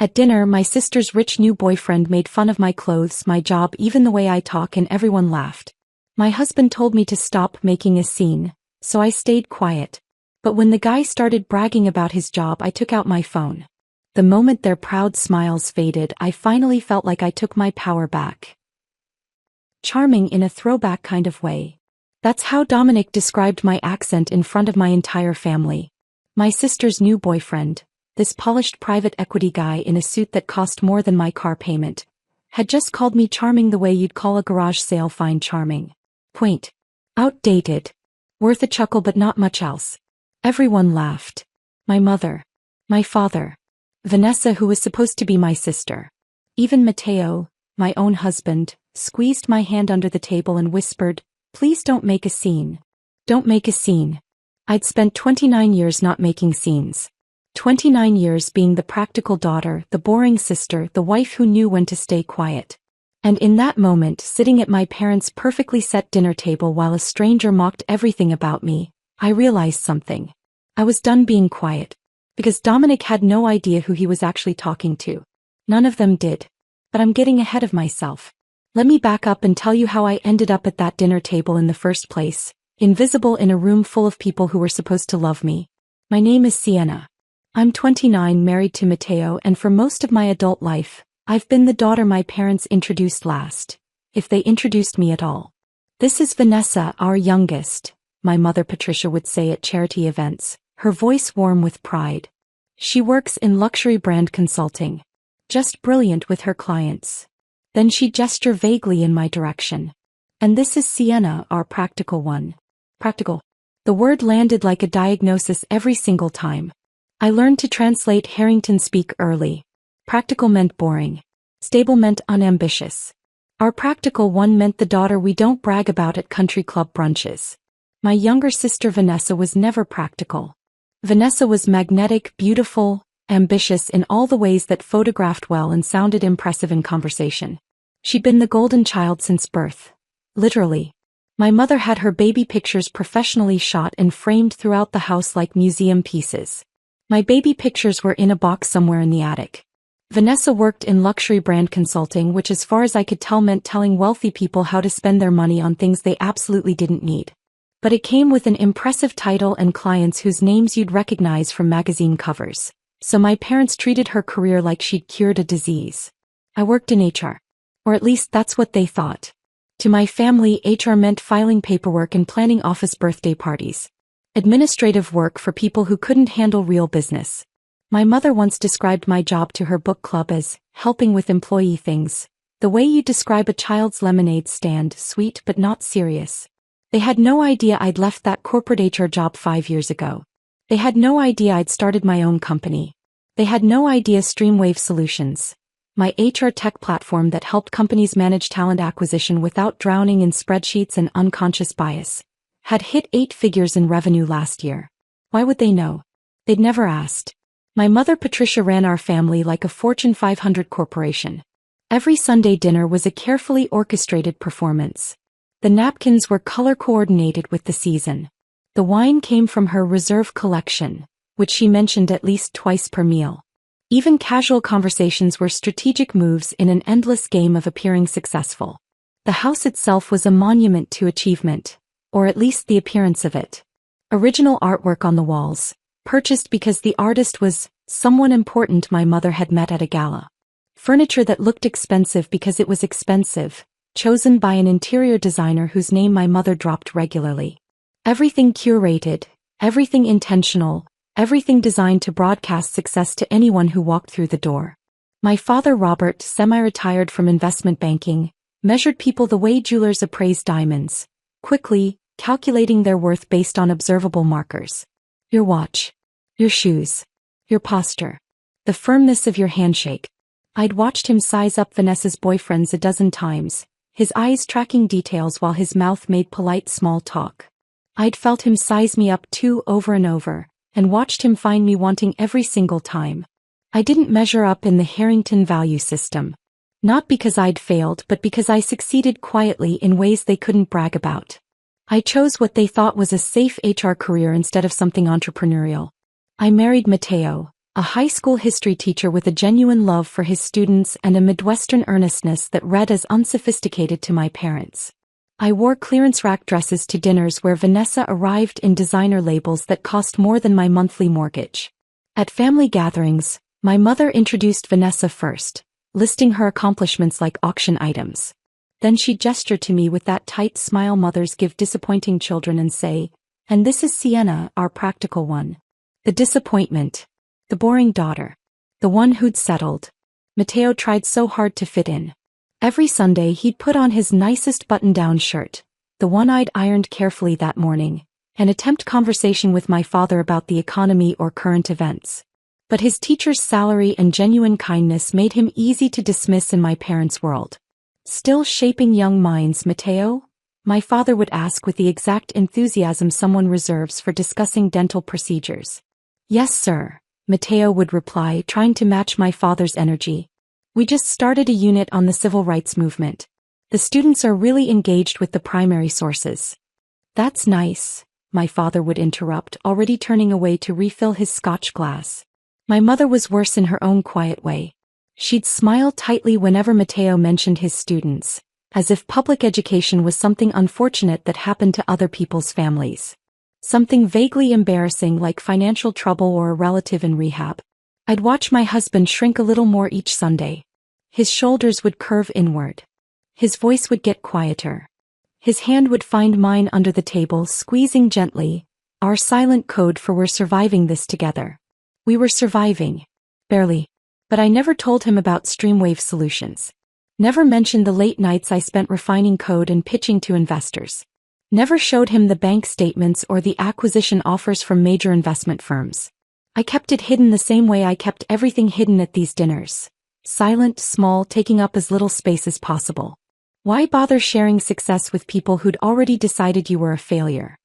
At dinner, my sister's rich new boyfriend made fun of my clothes, my job, even the way I talk, and everyone laughed. My husband told me to stop making a scene, so I stayed quiet. But when the guy started bragging about his job, I took out my phone. The moment their proud smiles faded, I finally felt like I took my power back. Charming in a throwback kind of way. That's how Dominic described my accent in front of my entire family. My sister's new boyfriend, this polished private equity guy in a suit that cost more than my car payment, had just called me charming the way you'd call a garage sale fine charming. Quaint. Outdated. Worth a chuckle but not much else. Everyone laughed. My mother. My father. Vanessa, who was supposed to be my sister. Even Matteo, my own husband, squeezed my hand under the table and whispered, "Please don't make a scene. Don't make a scene." I'd spent 29 years not making scenes. 29 years being the practical daughter, the boring sister, the wife who knew when to stay quiet. And in that moment, sitting at my parents' perfectly set dinner table while a stranger mocked everything about me, I realized something. I was done being quiet. Because Dominic had no idea who he was actually talking to. None of them did. But I'm getting ahead of myself. Let me back up and tell you how I ended up at that dinner table in the first place, invisible in a room full of people who were supposed to love me. My name is Sienna. I'm 29, married to Matteo, and for most of my adult life, I've been the daughter my parents introduced last, if they introduced me at all. This is Vanessa, our youngest, my mother Patricia would say at charity events, her voice warm with pride. She works in luxury brand consulting. Just brilliant with her clients. Then she'd gesture vaguely in my direction. And this is Sienna, our practical one. Practical. The word landed like a diagnosis every single time. I learned to translate Harrington speak early. Practical meant boring. Stable meant unambitious. Our practical one meant the daughter we don't brag about at country club brunches. My younger sister Vanessa was never practical. Vanessa was magnetic, beautiful, ambitious in all the ways that photographed well and sounded impressive in conversation. She'd been the golden child since birth. Literally. My mother had her baby pictures professionally shot and framed throughout the house like museum pieces. My baby pictures were in a box somewhere in the attic. Vanessa worked in luxury brand consulting, which as far as I could tell meant telling wealthy people how to spend their money on things they absolutely didn't need. But it came with an impressive title and clients whose names you'd recognize from magazine covers. So my parents treated her career like she'd cured a disease. I worked in HR. Or at least that's what they thought. To my family, HR meant filing paperwork and planning office birthday parties. Administrative work for people who couldn't handle real business. My mother once described my job to her book club as helping with employee things, the way you describe a child's lemonade stand, sweet but not serious. They had no idea I'd left that corporate HR job 5 years ago. They had no idea I'd started my own company. They had no idea Streamwave Solutions, my HR tech platform that helped companies manage talent acquisition without drowning in spreadsheets and unconscious bias, had hit 8 figures in revenue last year. Why would they know? They'd never asked. My mother Patricia ran our family like a Fortune 500 corporation. Every Sunday dinner was a carefully orchestrated performance. The napkins were color-coordinated with the season. The wine came from her reserve collection, which she mentioned at least twice per meal. Even casual conversations were strategic moves in an endless game of appearing successful. The house itself was a monument to achievement, or at least the appearance of it. Original artwork on the walls, purchased because the artist was someone important my mother had met at a gala. Furniture that looked expensive because it was expensive, chosen by an interior designer whose name my mother dropped regularly. Everything curated, everything intentional, everything designed to broadcast success to anyone who walked through the door. My father Robert, semi-retired from investment banking, measured people the way jewelers appraise diamonds, quickly, calculating their worth based on observable markers. Your watch. Your shoes. Your posture. The firmness of your handshake. I'd watched him size up Vanessa's boyfriends a dozen times, his eyes tracking details while his mouth made polite small talk. I'd felt him size me up too over and over, and watched him find me wanting every single time. I didn't measure up in the Harrington value system. Not because I'd failed but because I succeeded quietly in ways they couldn't brag about. I chose what they thought was a safe HR career instead of something entrepreneurial. I married Matteo, A high school history teacher with a genuine love for his students and a Midwestern earnestness that read as unsophisticated to my parents. I wore clearance rack dresses to dinners where Vanessa arrived in designer labels that cost more than my monthly mortgage. At family gatherings, my mother introduced Vanessa first, listing her accomplishments like auction items. Then she'd gesture to me with that tight smile mothers give disappointing children and say, "And this is Sienna, our practical one." The disappointment. The boring daughter. The one who'd settled. Mateo tried so hard to fit in. Every Sunday he'd put on his nicest button-down shirt, the one I'd ironed carefully that morning, and attempt conversation with my father about the economy or current events. But his teacher's salary and genuine kindness made him easy to dismiss in my parents' world. "Still shaping young minds, Mateo?" my father would ask with the exact enthusiasm someone reserves for discussing dental procedures. "Yes, sir," Mateo would reply, trying to match my father's energy. "We just started a unit on the civil rights movement. The students are really engaged with the primary sources." "That's nice," my father would interrupt, already turning away to refill his scotch glass. My mother was worse in her own quiet way. She'd smile tightly whenever Mateo mentioned his students, as if public education was something unfortunate that happened to other people's families. Something vaguely embarrassing like financial trouble or a relative in rehab. I'd watch my husband shrink a little more each Sunday. His shoulders would curve inward. His voice would get quieter. His hand would find mine under the table, squeezing gently, our silent code for "we're surviving this together." We were surviving. Barely. But I never told him about Streamwave Solutions. Never mentioned the late nights I spent refining code and pitching to investors. Never showed him the bank statements or the acquisition offers from major investment firms. I kept it hidden the same way I kept everything hidden at these dinners. Silent, small, taking up as little space as possible. Why bother sharing success with people who'd already decided you were a failure?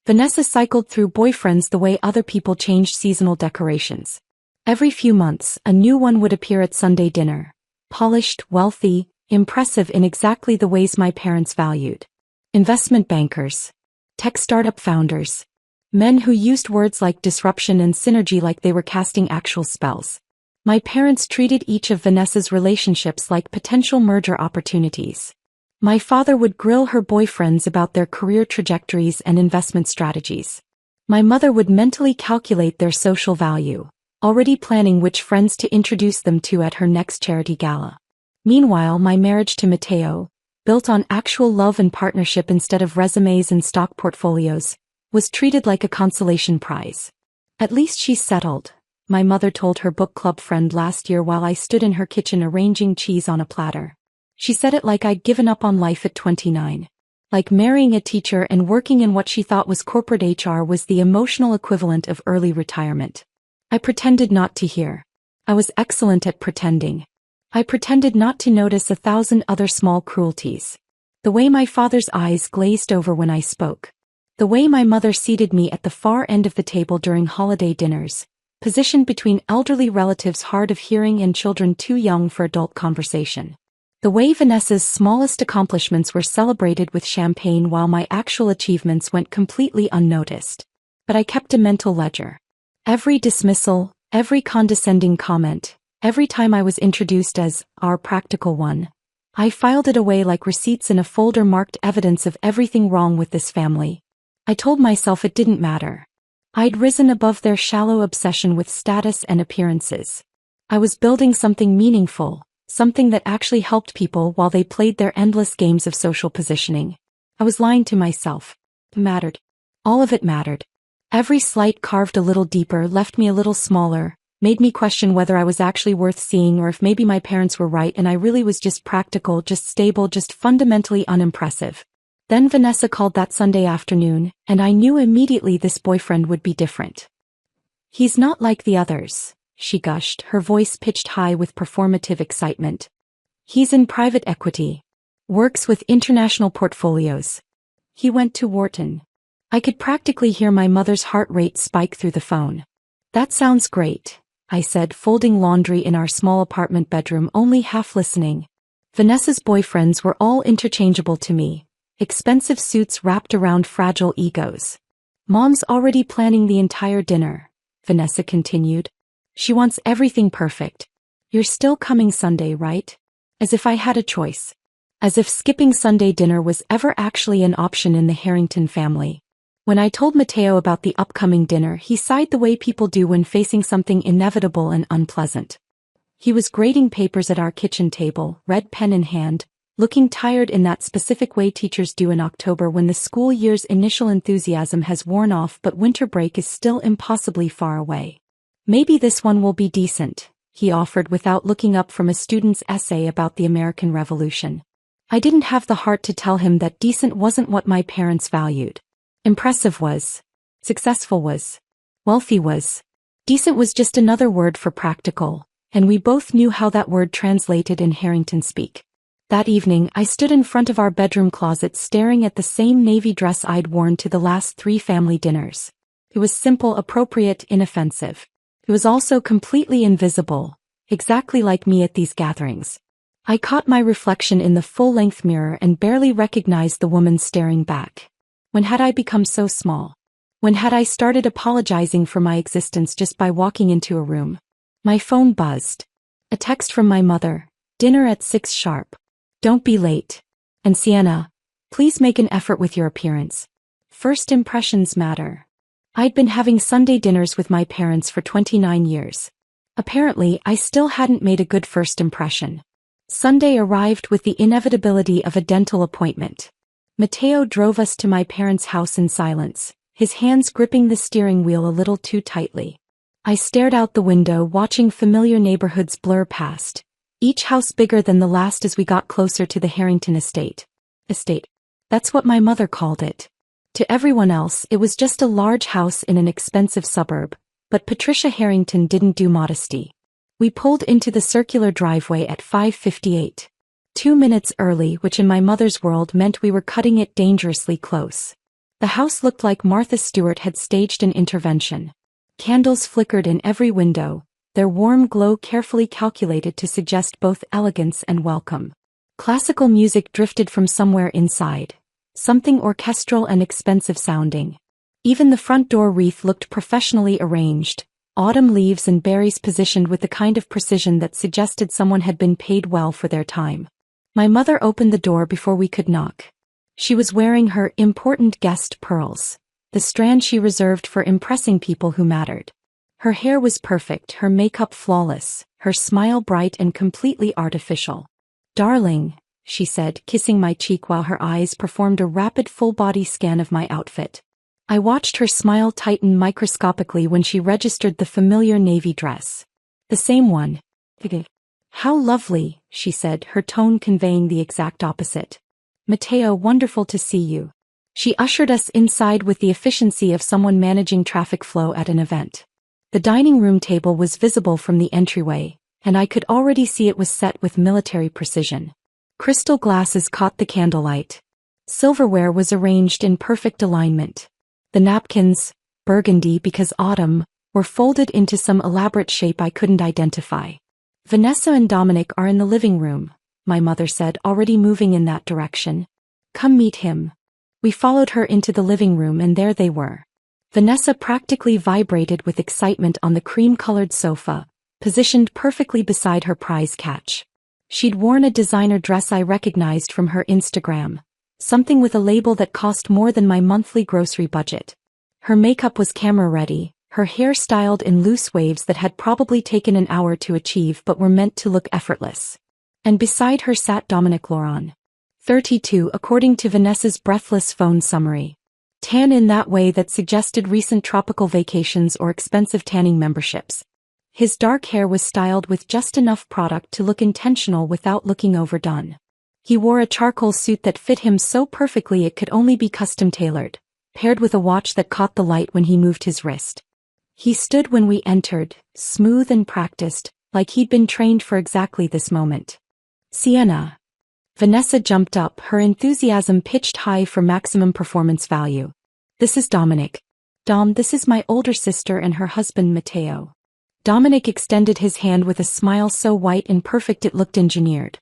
Vanessa cycled through boyfriends the way other people changed seasonal decorations. Every few months, a new one would appear at Sunday dinner. Polished, wealthy, impressive in exactly the ways my parents valued. Investment bankers. Tech startup founders. Men who used words like disruption and synergy like they were casting actual spells. My parents treated each of Vanessa's relationships like potential merger opportunities. My father would grill her boyfriends about their career trajectories and investment strategies. My mother would mentally calculate their social value, already planning which friends to introduce them to at her next charity gala. Meanwhile, my marriage to Mateo, built on actual love and partnership instead of resumes and stock portfolios, was treated like a consolation prize. "At least she's settled," my mother told her book club friend last year while I stood in her kitchen arranging cheese on a platter. She said it like I'd given up on life at 29. Like marrying a teacher and working in what she thought was corporate HR was the emotional equivalent of early retirement. I pretended not to hear. I was excellent at pretending. I pretended not to notice 1,000 other small cruelties. The way my father's eyes glazed over when I spoke. The way my mother seated me at the far end of the table during holiday dinners, positioned between elderly relatives hard of hearing and children too young for adult conversation. The way Vanessa's smallest accomplishments were celebrated with champagne while my actual achievements went completely unnoticed. But I kept a mental ledger. Every dismissal, every condescending comment, every time I was introduced as our practical one, I filed it away like receipts in a folder marked evidence of everything wrong with this family. I told myself it didn't matter. I'd risen above their shallow obsession with status and appearances. I was building something meaningful, something that actually helped people while they played their endless games of social positioning. I was lying to myself. It mattered. All of it mattered. Every slight carved a little deeper, left me a little smaller, made me question whether I was actually worth seeing or if maybe my parents were right and I really was just practical, just stable, just fundamentally unimpressive. Then Vanessa called that Sunday afternoon, and I knew immediately this boyfriend would be different. "He's not like the others," she gushed, her voice pitched high with performative excitement. "He's in private equity. Works with international portfolios. He went to Wharton." I could practically hear my mother's heart rate spike through the phone. "That sounds great," I said, folding laundry in our small apartment bedroom, only half listening. Vanessa's boyfriends were all interchangeable to me. Expensive suits wrapped around fragile egos. "Mom's already planning the entire dinner," Vanessa continued. She wants everything perfect. You're still coming Sunday, right? As if I had a choice. As if skipping Sunday dinner was ever actually an option in the Harrington family. When I told Mateo about the upcoming dinner, he sighed the way people do when facing something inevitable and unpleasant. He was grading papers at our kitchen table, red pen in hand, looking tired in that specific way teachers do in October when the school year's initial enthusiasm has worn off but winter break is still impossibly far away. Maybe this one will be decent, he offered without looking up from a student's essay about the American Revolution. I didn't have the heart to tell him that decent wasn't what my parents valued. Impressive was. Successful was. Wealthy was. Decent was just another word for practical, and we both knew how that word translated in Harrington speak. That evening, I stood in front of our bedroom closet staring at the same navy dress I'd worn to the last 3 family dinners. It was simple, appropriate, inoffensive. It was also completely invisible, exactly like me at these gatherings. I caught my reflection in the full-length mirror and barely recognized the woman staring back. When had I become so small? When had I started apologizing for my existence just by walking into a room? My phone buzzed. A text from my mother. Dinner at 6 sharp. Don't be late. And Sienna, please make an effort with your appearance. First impressions matter. I'd been having Sunday dinners with my parents for 29 years. Apparently, I still hadn't made a good first impression. Sunday arrived with the inevitability of a dental appointment. Mateo drove us to my parents' house in silence, his hands gripping the steering wheel a little too tightly. I stared out the window watching familiar neighborhoods blur past, each house bigger than the last as we got closer to the Harrington estate. That's what my mother called it. To everyone else, it was just a large house in an expensive suburb, but Patricia Harrington didn't do modesty. We pulled into the circular driveway at 5:58. 2 minutes early, which in my mother's world meant we were cutting it dangerously close. The house looked like Martha Stewart had staged an intervention. Candles flickered in every window, their warm glow carefully calculated to suggest both elegance and welcome. Classical music drifted from somewhere inside, something orchestral and expensive sounding. Even the front door wreath looked professionally arranged, autumn leaves and berries positioned with the kind of precision that suggested someone had been paid well for their time. My mother opened the door before we could knock. She was wearing her important guest pearls, the strand she reserved for impressing people who mattered. Her hair was perfect, her makeup flawless, her smile bright and completely artificial. "Darling," she said, kissing my cheek while her eyes performed a rapid full-body scan of my outfit. I watched her smile tighten microscopically when she registered the familiar navy dress. The same one. "How lovely," she said, her tone conveying the exact opposite. "Mateo, wonderful to see you." She ushered us inside with the efficiency of someone managing traffic flow at an event. The dining room table was visible from the entryway, and I could already see it was set with military precision. Crystal glasses caught the candlelight. Silverware was arranged in perfect alignment. The napkins, burgundy because autumn, were folded into some elaborate shape I couldn't identify. "Vanessa and Dominic are in the living room," my mother said, already moving in that direction. "Come meet him." We followed her into the living room and there they were. Vanessa practically vibrated with excitement on the cream-colored sofa, positioned perfectly beside her prize catch. She'd worn a designer dress I recognized from her Instagram, something with a label that cost more than my monthly grocery budget. Her makeup was camera-ready, her hair styled in loose waves that had probably taken an hour to achieve but were meant to look effortless. And beside her sat Dominic Laurent. 32 according to Vanessa's breathless phone summary. Tan in that way that suggested recent tropical vacations or expensive tanning memberships. His dark hair was styled with just enough product to look intentional without looking overdone. He wore a charcoal suit that fit him so perfectly it could only be custom-tailored, paired with a watch that caught the light when he moved his wrist. He stood when we entered, smooth and practiced, like he'd been trained for exactly this moment. "Sienna." Vanessa jumped up, her enthusiasm pitched high for maximum performance value. "This is Dominic. Dom, this is my older sister and her husband Mateo." Dominic extended his hand with a smile so white and perfect it looked engineered.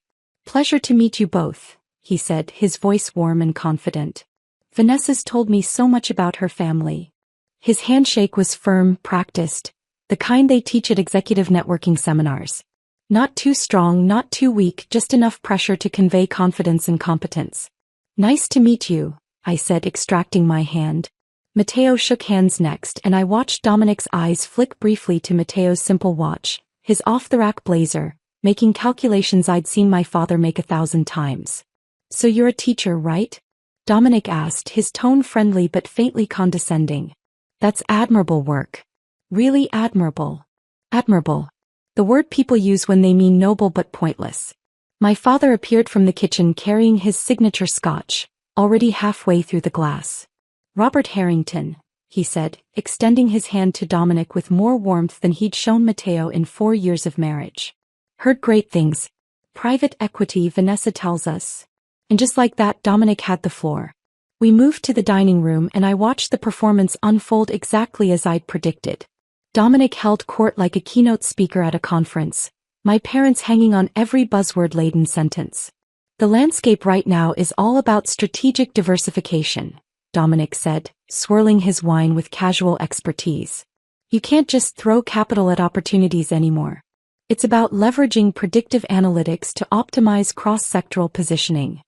"Pleasure to meet you both," he said, his voice warm and confident. "Vanessa's told me so much about her family." His handshake was firm, practiced, The kind they teach at executive networking seminars. Not too strong, not too weak, just enough pressure to convey confidence and competence. Nice to meet you, I said, extracting my hand. Matteo shook hands next, and I watched Dominic's eyes flick briefly to Matteo's simple watch, his off-the-rack blazer, making calculations I'd seen my father make 1,000 times. So you're a teacher, right? Dominic asked, his tone friendly but faintly condescending. That's admirable work. Really admirable. Admirable. The word people use when they mean noble but pointless. My father appeared from the kitchen carrying his signature scotch, already halfway through the glass. Robert Harrington, he said, extending his hand to Dominic with more warmth than he'd shown Matteo in 4 years of marriage. Heard great things. Private equity, Vanessa tells us. And just like that, Dominic had the floor. We moved to the dining room and I watched the performance unfold exactly as I'd predicted. Dominic held court like a keynote speaker at a conference, my parents hanging on every buzzword-laden sentence. The landscape right now is all about strategic diversification, Dominic said, swirling his wine with casual expertise. You can't just throw capital at opportunities anymore. It's about leveraging predictive analytics to optimize cross-sectoral positioning.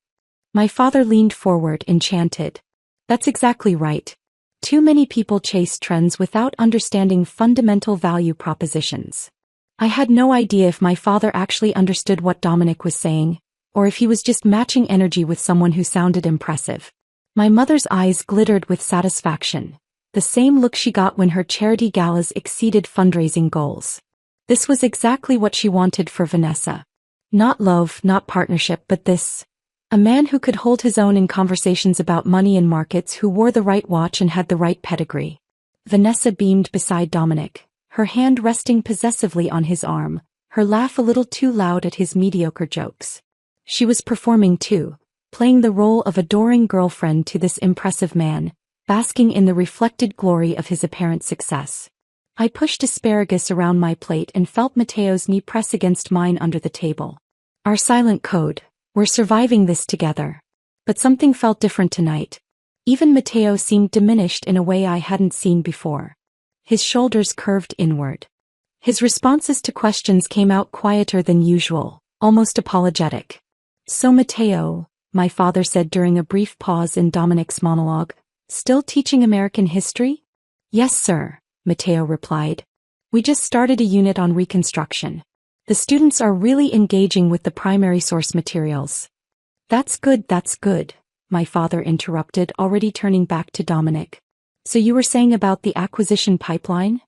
My father leaned forward, enchanted. That's exactly right. Too many people chase trends without understanding fundamental value propositions. I had no idea if my father actually understood what Dominic was saying, or if he was just matching energy with someone who sounded impressive. My mother's eyes glittered with satisfaction, the same look she got when her charity galas exceeded fundraising goals. This was exactly what she wanted for Vanessa. Not love, not partnership, but this. A man who could hold his own in conversations about money and markets, who wore the right watch and had the right pedigree. Vanessa beamed beside Dominic, her hand resting possessively on his arm, her laugh a little too loud at his mediocre jokes. She was performing too, playing the role of adoring girlfriend to this impressive man, basking in the reflected glory of his apparent success. I pushed asparagus around my plate and felt Matteo's knee press against mine under the table. Our silent code. We're surviving this together. But something felt different tonight. Even Matteo seemed diminished in a way I hadn't seen before. His shoulders curved inward. His responses to questions came out quieter than usual, almost apologetic. So Matteo, my father said during a brief pause in Dominic's monologue, still teaching American history? Yes, sir, Matteo replied. We just started a unit on Reconstruction. The students are really engaging with the primary source materials. That's good, my father interrupted, already turning back to Dominic. So you were saying about the acquisition pipeline?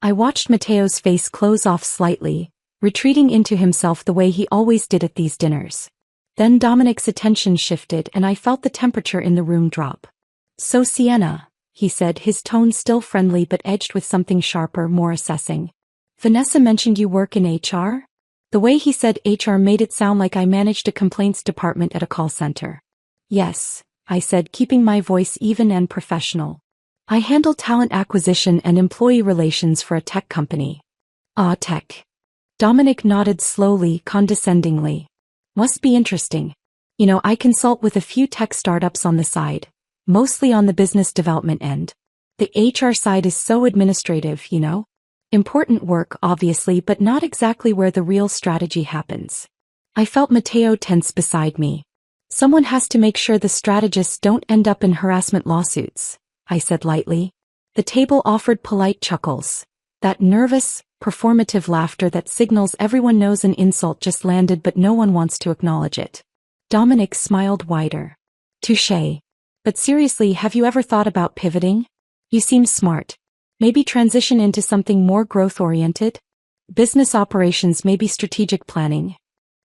I watched Matteo's face close off slightly, retreating into himself the way he always did at these dinners. Then Dominic's attention shifted and I felt the temperature in the room drop. So Sienna, he said, his tone still friendly but edged with something sharper, more assessing. Vanessa mentioned you work in HR? The way he said HR made it sound like I managed a complaints department at a call center. Yes, I said, keeping my voice even and professional. I handle talent acquisition and employee relations for a tech company. Ah, tech. Dominic nodded slowly, condescendingly. Must be interesting. You know, I consult with a few tech startups on the side, mostly on the business development end. The HR side is so administrative, you know? Important work, obviously, but not exactly where the real strategy happens. I felt Matteo tense beside me. Someone has to make sure the strategists don't end up in harassment lawsuits, I said lightly. The table offered polite chuckles. That nervous, performative laughter that signals everyone knows an insult just landed but no one wants to acknowledge it. Dominic smiled wider. Touché. But seriously, have you ever thought about pivoting? You seem smart. Maybe transition into something more growth-oriented? Business operations, maybe strategic planning.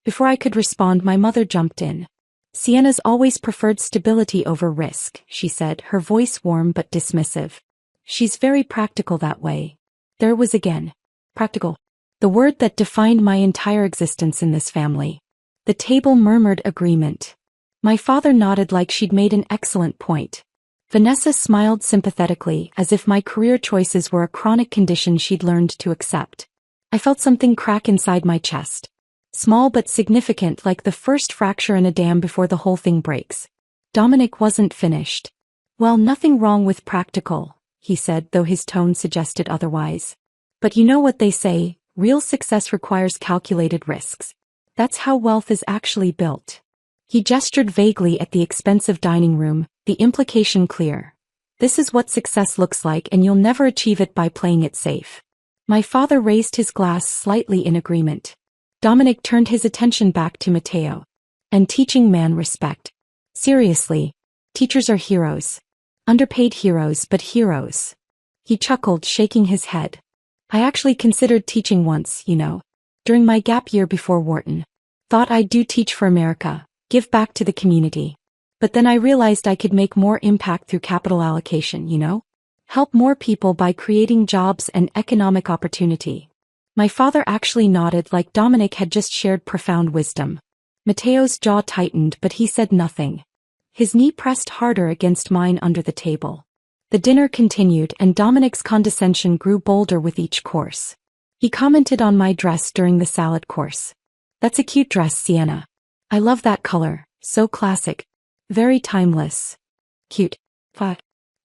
Before I could respond, my mother jumped in. Sienna's always preferred stability over risk, she said, her voice warm but dismissive. She's very practical that way. There was again. Practical. The word that defined my entire existence in this family. The table murmured agreement. My father nodded like she'd made an excellent point. Vanessa smiled sympathetically, as if my career choices were a chronic condition she'd learned to accept. I felt something crack inside my chest. Small but significant, like the first fracture in a dam before the whole thing breaks. Dominic wasn't finished. Well, nothing wrong with practical, he said, though his tone suggested otherwise. But you know what they say, real success requires calculated risks. That's how wealth is actually built. He gestured vaguely at the expensive dining room, the implication clear. This is what success looks like, and you'll never achieve it by playing it safe. My father raised his glass slightly in agreement. Dominic turned his attention back to Matteo. And teaching man respect. Seriously. Teachers are heroes. Underpaid heroes, but heroes. He chuckled, shaking his head. I actually considered teaching once, you know. During my gap year before Wharton. Thought I'd do teach for America, give back to the community. But then I realized I could make more impact through capital allocation, you know? Help more people by creating jobs and economic opportunity. My father actually nodded like Dominic had just shared profound wisdom. Matteo's jaw tightened, but he said nothing. His knee pressed harder against mine under the table. The dinner continued, and Dominic's condescension grew bolder with each course. He commented on my dress during the salad course. That's a cute dress, Sienna. I love that color, so classic. Very timeless. Cute.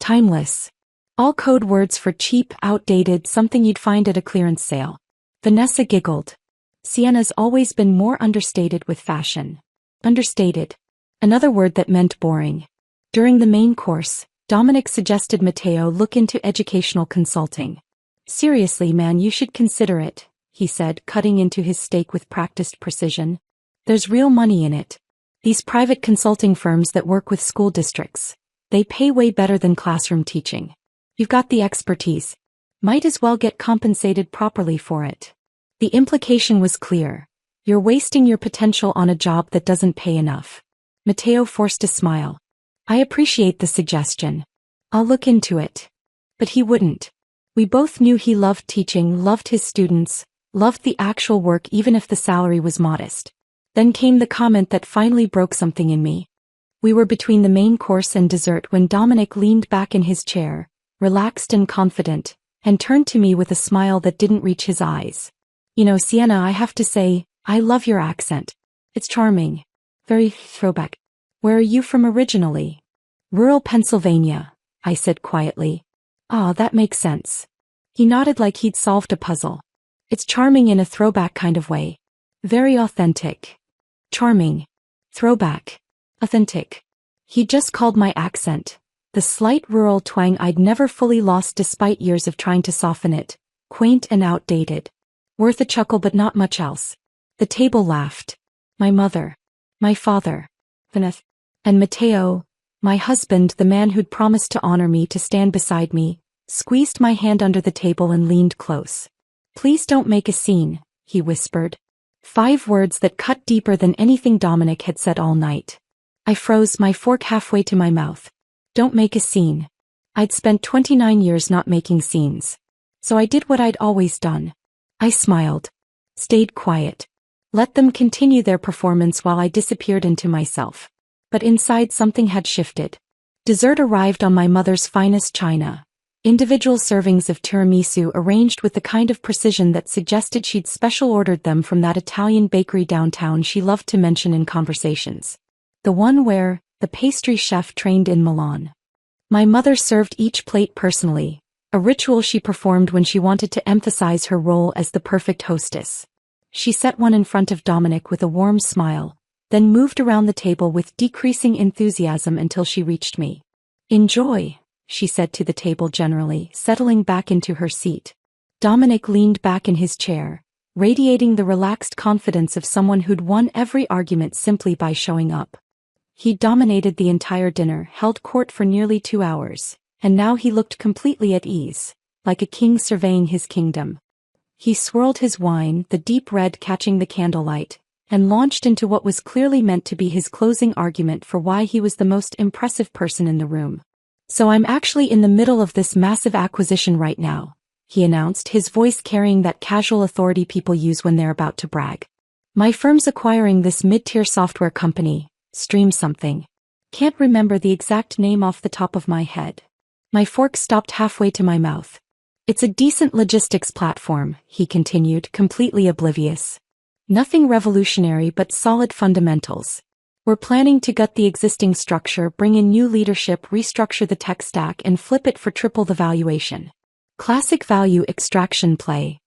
Timeless. All code words for cheap, outdated, something you'd find at a clearance sale. Vanessa giggled. Sienna's always been more understated with fashion. Understated. Another word that meant boring. During the main course, Dominic suggested Matteo look into educational consulting. Seriously, man, you should consider it, he said, cutting into his steak with practiced precision. There's real money in it. These private consulting firms that work with school districts. They pay way better than classroom teaching. You've got the expertise. Might as well get compensated properly for it. The implication was clear. You're wasting your potential on a job that doesn't pay enough. Matteo forced a smile. I appreciate the suggestion. I'll look into it. But he wouldn't. We both knew he loved teaching, loved his students, loved the actual work even if the salary was modest. Then came the comment that finally broke something in me. We were between the main course and dessert when Dominic leaned back in his chair, relaxed and confident, and turned to me with a smile that didn't reach his eyes. You know, Sienna, I have to say, I love your accent. It's charming. Very throwback. Where are you from originally? Rural Pennsylvania, I said quietly. Ah, that makes sense. He nodded like he'd solved a puzzle. It's charming in a throwback kind of way. Very authentic. Charming. Throwback. Authentic. He just called my accent. The slight rural twang I'd never fully lost despite years of trying to soften it. Quaint and outdated. Worth a chuckle but not much else. The table laughed. My mother. My father. Vanessa. And Matteo, my husband, the man who'd promised to honor me, to stand beside me, squeezed my hand under the table and leaned close. Please don't make a scene, he whispered. 5 words that cut deeper than anything Dominic had said all night. I froze, my fork halfway to my mouth. Don't make a scene. I'd spent 29 years not making scenes. So I did what I'd always done. I smiled. Stayed quiet. Let them continue their performance while I disappeared into myself. But inside something had shifted. Dessert arrived on my mother's finest china. Individual servings of tiramisu arranged with the kind of precision that suggested she'd special ordered them from that Italian bakery downtown she loved to mention in conversations. The one where the pastry chef trained in Milan. My mother served each plate personally, a ritual she performed when she wanted to emphasize her role as the perfect hostess. She set one in front of Dominic with a warm smile, then moved around the table with decreasing enthusiasm until she reached me. Enjoy, she said to the table generally, settling back into her seat. Dominic leaned back in his chair, radiating the relaxed confidence of someone who'd won every argument simply by showing up. He dominated the entire dinner, held court for nearly 2 hours, and now he looked completely at ease, like a king surveying his kingdom. He swirled his wine, the deep red catching the candlelight, and launched into what was clearly meant to be his closing argument for why he was the most impressive person in the room. So I'm actually in the middle of this massive acquisition right now, he announced, his voice carrying that casual authority people use when they're about to brag. My firm's acquiring this mid-tier software company, Stream something. Can't remember the exact name off the top of my head. My fork stopped halfway to my mouth. It's a decent logistics platform, he continued, completely oblivious. Nothing revolutionary but solid fundamentals. We're planning to gut the existing structure, bring in new leadership, restructure the tech stack, and flip it for triple the valuation. Classic value extraction play.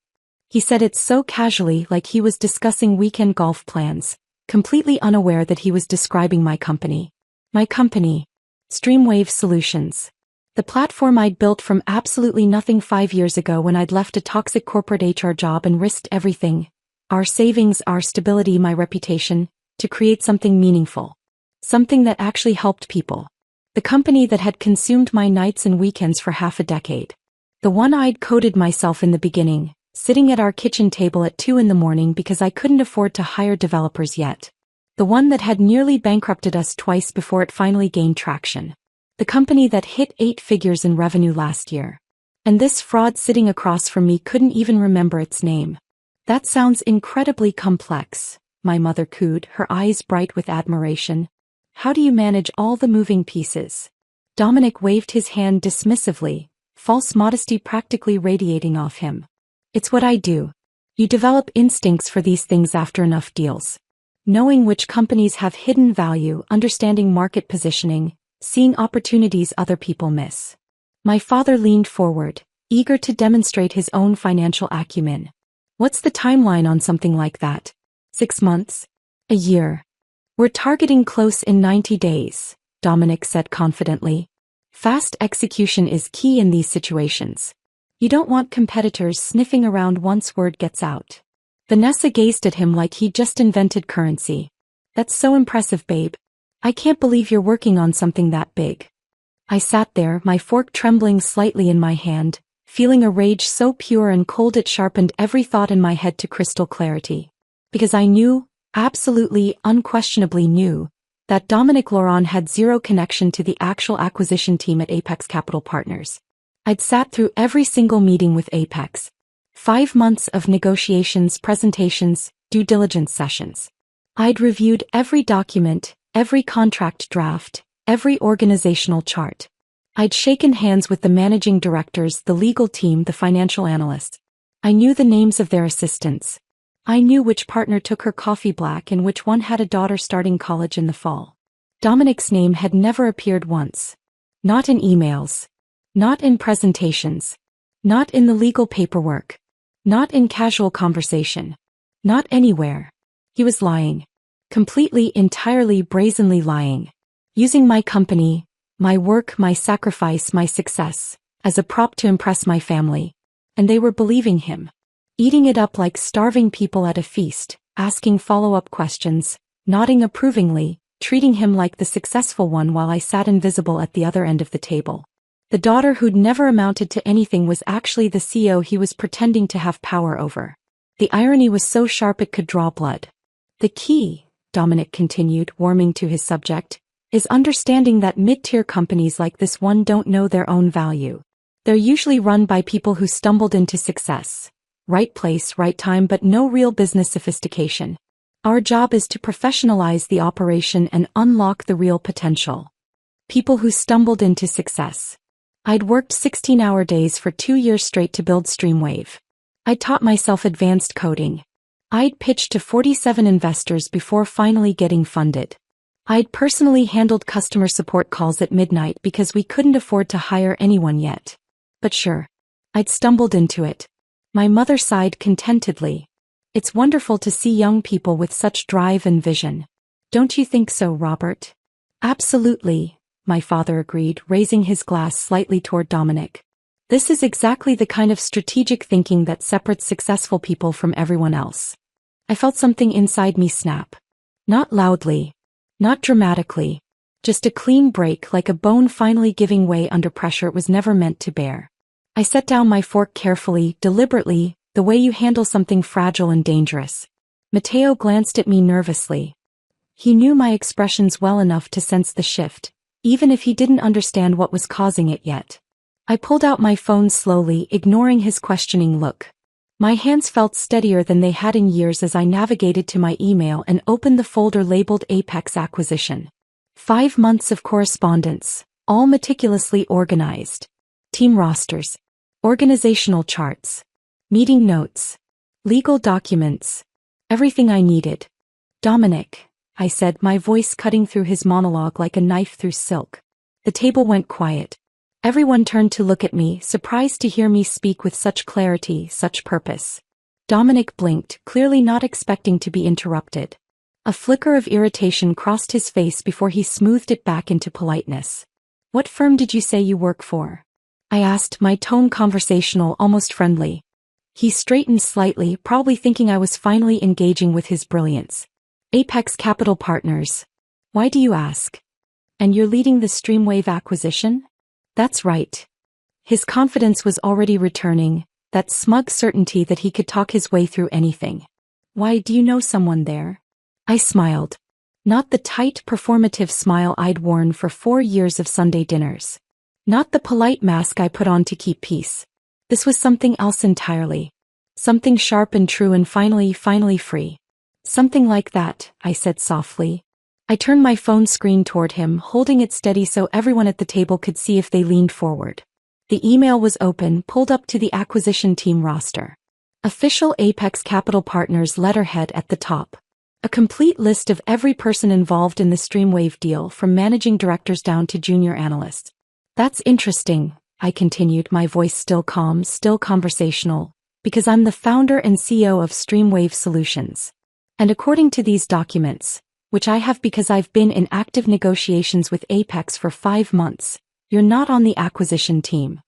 He said it so casually, like he was discussing weekend golf plans, completely unaware that he was describing my company. My company. Streamwave Solutions. The platform I'd built from absolutely nothing 5 years ago when I'd left a toxic corporate HR job and risked everything. Our savings, our stability, my reputation, to create something meaningful. Something that actually helped people. The company that had consumed my nights and weekends for half a decade. The one I'd coded myself in the beginning, sitting at our kitchen table at 2 a.m. because I couldn't afford to hire developers yet. The one that had nearly bankrupted us twice before it finally gained traction. The company that hit 8 figures in revenue last year. And this fraud sitting across from me couldn't even remember its name. That sounds incredibly complex, my mother cooed, her eyes bright with admiration. How do you manage all the moving pieces? Dominic waved his hand dismissively, false modesty practically radiating off him. It's what I do. You develop instincts for these things after enough deals. Knowing which companies have hidden value, understanding market positioning, seeing opportunities other people miss. My father leaned forward, eager to demonstrate his own financial acumen. What's the timeline on something like that? 6 months? A year? We're targeting close in 90 days, Dominic said confidently. Fast execution is key in these situations. You don't want competitors sniffing around once word gets out. Vanessa gazed at him like he just invented currency. That's so impressive, babe. I can't believe you're working on something that big. I sat there, my fork trembling slightly in my hand, feeling a rage so pure and cold it sharpened every thought in my head to crystal clarity. Because I knew, absolutely, unquestionably knew, that Dominic Laurent had zero connection to the actual acquisition team at Apex Capital Partners. I'd sat through every single meeting with Apex. 5 months of negotiations, presentations, due diligence sessions. I'd reviewed every document, every contract draft, every organizational chart. I'd shaken hands with the managing directors, the legal team, the financial analysts. I knew the names of their assistants. I knew which partner took her coffee black and which one had a daughter starting college in the fall. Dominic's name had never appeared once. Not in emails. Not in presentations. Not in the legal paperwork. Not in casual conversation. Not anywhere. He was lying. Completely, entirely, brazenly lying. Using my company, my work, my sacrifice, my success, as a prop to impress my family. And they were believing him. Eating it up like starving people at a feast, asking follow-up questions, nodding approvingly, treating him like the successful one while I sat invisible at the other end of the table. The daughter who'd never amounted to anything was actually the CEO he was pretending to have power over. The irony was so sharp it could draw blood. The key, Dominic continued, warming to his subject, is understanding that mid-tier companies like this one don't know their own value. They're usually run by people who stumbled into success. Right place, right time, but no real business sophistication. Our job is to professionalize the operation and unlock the real potential. People who stumbled into success. I'd worked 16-hour days for 2 years straight to build Streamwave. I'd taught myself advanced coding. I'd pitched to 47 investors before finally getting funded. I'd personally handled customer support calls at midnight because we couldn't afford to hire anyone yet. But sure, I'd stumbled into it. My mother sighed contentedly. It's wonderful to see young people with such drive and vision. Don't you think so, Robert? Absolutely, my father agreed, raising his glass slightly toward Dominic. This is exactly the kind of strategic thinking that separates successful people from everyone else. I felt something inside me snap. Not loudly. Not dramatically. Just a clean break, like a bone finally giving way under pressure it was never meant to bear. I set down my fork carefully, deliberately, the way you handle something fragile and dangerous. Matteo glanced at me nervously. He knew my expressions well enough to sense the shift, even if he didn't understand what was causing it yet. I pulled out my phone slowly, ignoring his questioning look. My hands felt steadier than they had in years as I navigated to my email and opened the folder labeled Apex Acquisition. 5 months of correspondence, all meticulously organized. Team rosters. Organizational charts. Meeting notes. Legal documents. Everything I needed. Dominic, I said, my voice cutting through his monologue like a knife through silk. The table went quiet. Everyone turned to look at me, surprised to hear me speak with such clarity, such purpose. Dominic blinked, clearly not expecting to be interrupted. A flicker of irritation crossed his face before he smoothed it back into politeness. "What firm did you say you work for?" I asked, my tone conversational, almost friendly. He straightened slightly, probably thinking I was finally engaging with his brilliance. "Apex Capital Partners." "Why do you ask?" "And you're leading the Streamwave acquisition?" "That's right." His confidence was already returning, that smug certainty that he could talk his way through anything. "Why, do you know someone there?" I smiled. Not the tight, performative smile I'd worn for 4 years of Sunday dinners. Not the polite mask I put on to keep peace. This was something else entirely. Something sharp and true and finally free. "Something like that," I said softly. I turned my phone screen toward him, holding it steady so everyone at the table could see if they leaned forward. The email was open, pulled up to the acquisition team roster. Official Apex Capital Partners letterhead at the top. A complete list of every person involved in the Streamwave deal, from managing directors down to junior analysts. "That's interesting," I continued, my voice still calm, still conversational, "because I'm the founder and CEO of Streamwave Solutions. And according to these documents, which I have because I've been in active negotiations with Apex for 5 months, you're not on the acquisition team."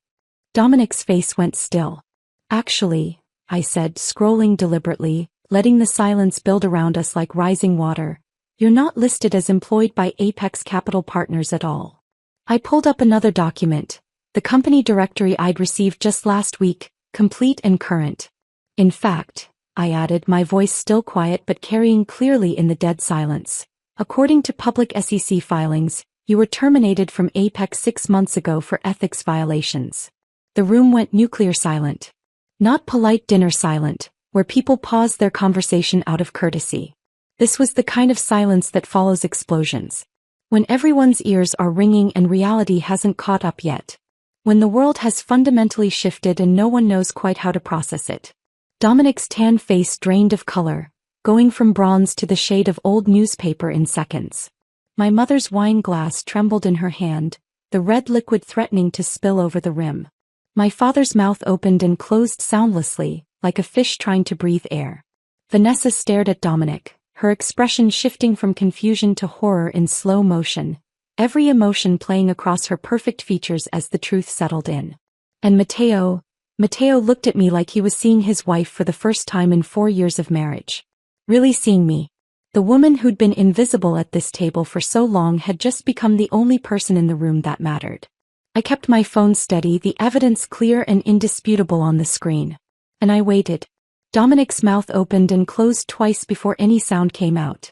Dominic's face went still. "Actually," I said, scrolling deliberately, letting the silence build around us like rising water, "you're not listed as employed by Apex Capital Partners at all." I pulled up another document, the company directory I'd received just last week, complete and current. "In fact," I added, my voice still quiet but carrying clearly in the dead silence, "according to public SEC filings, you were terminated from Apex 6 months ago for ethics violations." The room went nuclear silent. Not polite dinner silent, where people pause their conversation out of courtesy. This was the kind of silence that follows explosions. When everyone's ears are ringing and reality hasn't caught up yet. When the world has fundamentally shifted and no one knows quite how to process it. Dominic's tan face drained of color, going from bronze to the shade of old newspaper in seconds. My mother's wine glass trembled in her hand, the red liquid threatening to spill over the rim. My father's mouth opened and closed soundlessly, like a fish trying to breathe air. Vanessa stared at Dominic, her expression shifting from confusion to horror in slow motion, every emotion playing across her perfect features as the truth settled in. And Matteo looked at me like he was seeing his wife for the first time in 4 years of marriage. Really seeing me. The woman who'd been invisible at this table for so long had just become the only person in the room that mattered. I kept my phone steady, the evidence clear and indisputable on the screen. And I waited. Dominic's mouth opened and closed twice before any sound came out.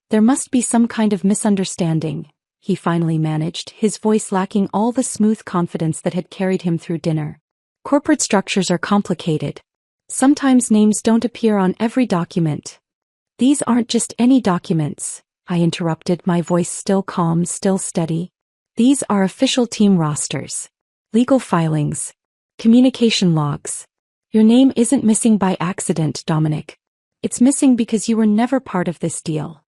"There must be some kind of misunderstanding," he finally managed, his voice lacking all the smooth confidence that had carried him through dinner. "Corporate structures are complicated. Sometimes names don't appear on every document." "These aren't just any documents," I interrupted, my voice still calm, still steady. "These are official team rosters. Legal filings. Communication logs. Your name isn't missing by accident, Dominic. It's missing because you were never part of this deal."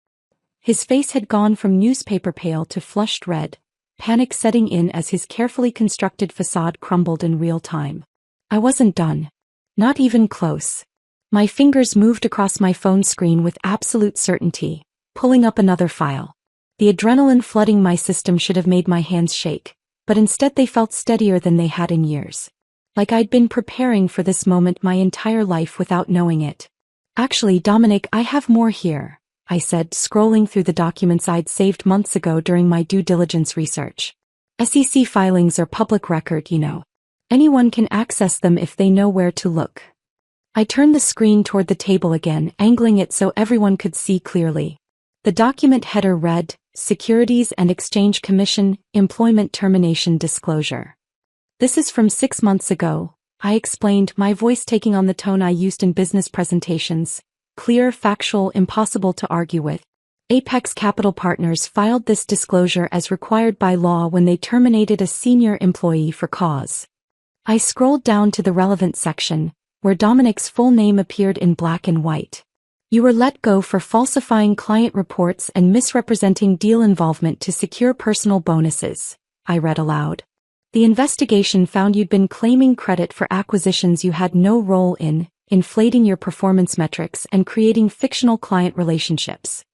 His face had gone from newspaper pale to flushed red, panic setting in as his carefully constructed facade crumbled in real time. I wasn't done. Not even close. My fingers moved across my phone screen with absolute certainty, pulling up another file. The adrenaline flooding my system should have made my hands shake, but instead they felt steadier than they had in years. Like I'd been preparing for this moment my entire life without knowing it. "Actually, Dominic, I have more here," I said, scrolling through the documents I'd saved months ago during my due diligence research. SEC filings are public record, you know. Anyone can access them if they know where to look. I turned the screen toward the table again, angling it so everyone could see clearly. The document header read, "Securities and Exchange Commission, Employment Termination Disclosure." "This is from 6 months ago," I explained, my voice taking on the tone I used in business presentations. Clear, factual, impossible to argue with. Apex Capital Partners filed this disclosure as required by law when they terminated a senior employee for cause. I scrolled down to the relevant section, where Dominic's full name appeared in black and white. "You were let go for falsifying client reports and misrepresenting deal involvement to secure personal bonuses," I read aloud. The investigation found you'd been claiming credit for acquisitions you had no role in, inflating your performance metrics and creating fictional client relationships.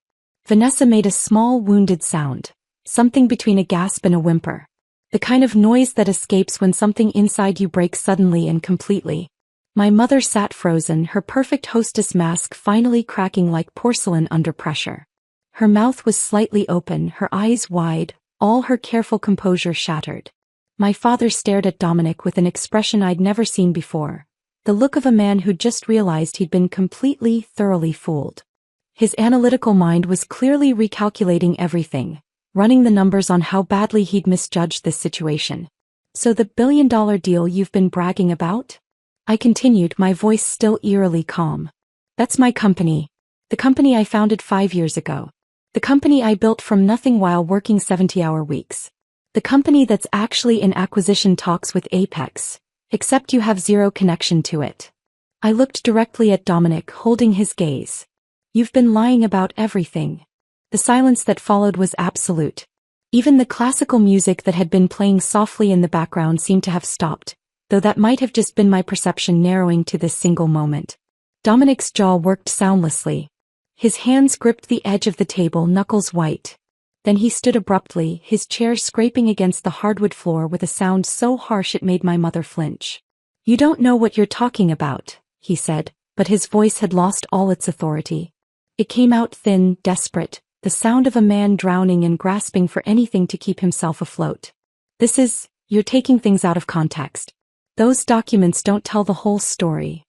Vanessa made a small wounded sound, something between a gasp and a whimper. The kind of noise that escapes when something inside you breaks suddenly and completely. My mother sat frozen, her perfect hostess mask finally cracking like porcelain under pressure. Her mouth was slightly open, her eyes wide, all her careful composure shattered. My father stared at Dominic with an expression I'd never seen before, the look of a man who'd just realized he'd been thoroughly fooled. His analytical mind was clearly recalculating everything, running the numbers on how badly he'd misjudged this situation. So the billion-dollar deal you've been bragging about? I continued, my voice still eerily calm. That's my company. The company I founded 5 years ago. The company I built from nothing while working 70-hour weeks. The company that's actually in acquisition talks with Apex, except you have zero connection to it. I looked directly at Dominic, holding his gaze. You've been lying about everything. The silence that followed was absolute. Even the classical music that had been playing softly in the background seemed to have stopped, though that might have just been my perception narrowing to this single moment. Dominic's jaw worked soundlessly. His hands gripped the edge of the table, knuckles white. Then he stood abruptly, his chair scraping against the hardwood floor with a sound so harsh it made my mother flinch. You don't know what you're talking about, he said, but his voice had lost all its authority. It came out thin, desperate, the sound of a man drowning and grasping for anything to keep himself afloat. You're taking things out of context. Those documents don't tell the whole story.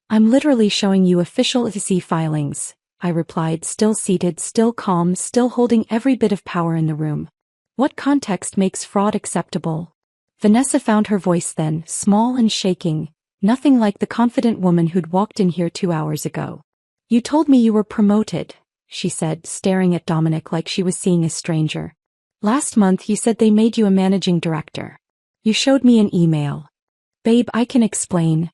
I'm literally showing you official SEC filings, I replied, still seated, still calm, still holding every bit of power in the room. What context makes fraud acceptable? Vanessa found her voice then, small and shaking, nothing like the confident woman who'd walked in here 2 hours ago. You told me you were promoted, she said, staring at Dominic like she was seeing a stranger. Last month you said they made you a managing director. You showed me an email. Babe, I can explain.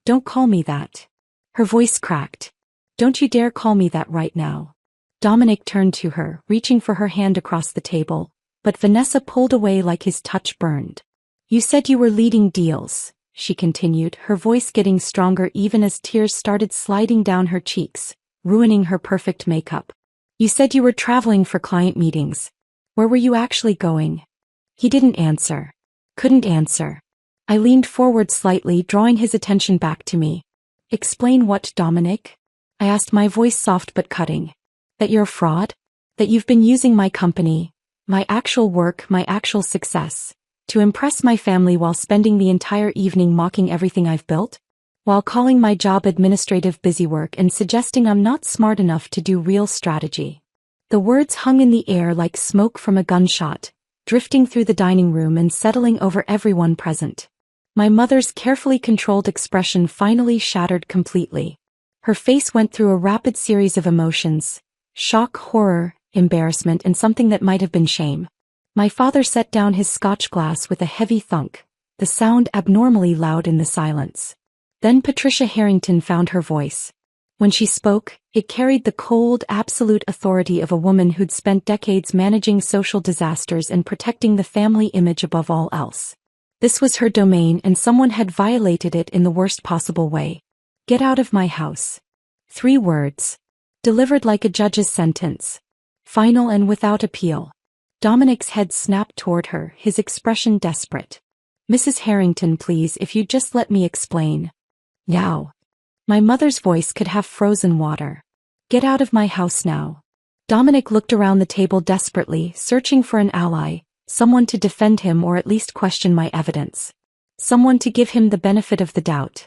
Don't call me that. Her voice cracked. Don't you dare call me that right now. Dominic turned to her, reaching for her hand across the table, but Vanessa pulled away like his touch burned. You said you were leading deals, she continued, her voice getting stronger even as tears started sliding down her cheeks, ruining her perfect makeup. You said you were traveling for client meetings. Where were you actually going? He didn't answer. Couldn't answer. I leaned forward slightly, drawing his attention back to me. Explain what, Dominic? I asked, my voice soft but cutting. That you're a fraud? That you've been using my company, my actual work, my actual success, to impress my family while spending the entire evening mocking everything I've built? While calling my job administrative busywork and suggesting I'm not smart enough to do real strategy. The words hung in the air like smoke from a gunshot, drifting through the dining room and settling over everyone present. My mother's carefully controlled expression finally shattered completely. Her face went through a rapid series of emotions: shock, horror, embarrassment, and something that might have been shame. My father set down his scotch glass with a heavy thunk, the sound abnormally loud in the silence. Then Patricia Harrington found her voice. When she spoke, it carried the cold, absolute authority of a woman who'd spent decades managing social disasters and protecting the family image above all else. This was her domain, and someone had violated it in the worst possible way. Get out of my house. 3 words. Delivered like a judge's sentence. Final and without appeal. Dominic's head snapped toward her, his expression desperate. Mrs. Harrington, please, if you'd just let me explain. Now. My mother's voice could have frozen water. Get out of my house now. Dominic looked around the table desperately, searching for an ally, someone to defend him or at least question my evidence. Someone to give him the benefit of the doubt.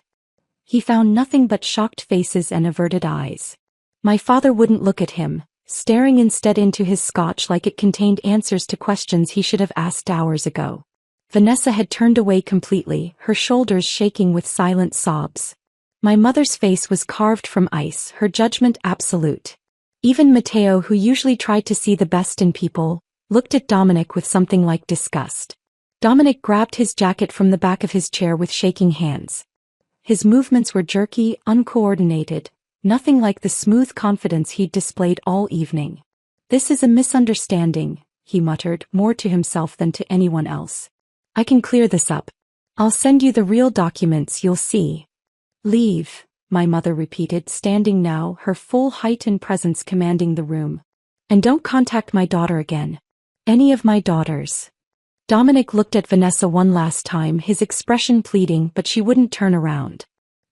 He found nothing but shocked faces and averted eyes. My father wouldn't look at him, staring instead into his scotch like it contained answers to questions he should have asked hours ago. Vanessa had turned away completely, her shoulders shaking with silent sobs. My mother's face was carved from ice, her judgment absolute. Even Matteo, who usually tried to see the best in people, looked at Dominic with something like disgust. Dominic grabbed his jacket from the back of his chair with shaking hands. His movements were jerky, uncoordinated, nothing like the smooth confidence he'd displayed all evening. This is a misunderstanding, he muttered, more to himself than to anyone else. I can clear this up. I'll send you the real documents, you'll see. Leave, my mother repeated, standing now, her full height and presence commanding the room. And don't contact my daughter again. Any of my daughters. Dominic looked at Vanessa one last time, his expression pleading, but she wouldn't turn around.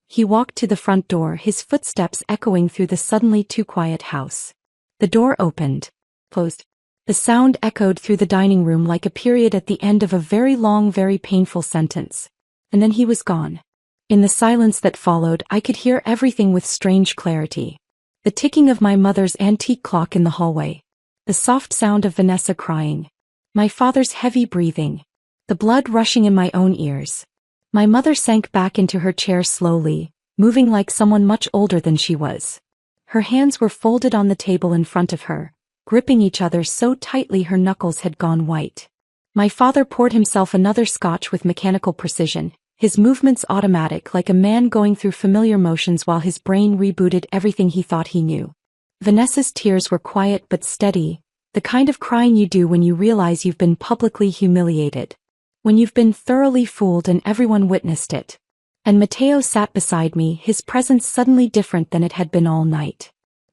He walked to the front door, his footsteps echoing through the suddenly too quiet house. The door opened, closed. The sound echoed through the dining room like a period at the end of a very long, very painful sentence. And then he was gone. In the silence that followed, I could hear everything with strange clarity. The ticking of my mother's antique clock in the hallway. The soft sound of Vanessa crying. My father's heavy breathing. The blood rushing in my own ears. My mother sank back into her chair slowly, moving like someone much older than she was. Her hands were folded on the table in front of her, gripping each other so tightly her knuckles had gone white. My father poured himself another scotch with mechanical precision, his movements automatic like a man going through familiar motions while his brain rebooted everything he thought he knew. Vanessa's tears were quiet but steady, the kind of crying you do when you realize you've been publicly humiliated. When you've been thoroughly fooled and everyone witnessed it. And Matteo sat beside me, his presence suddenly different than it had been all night.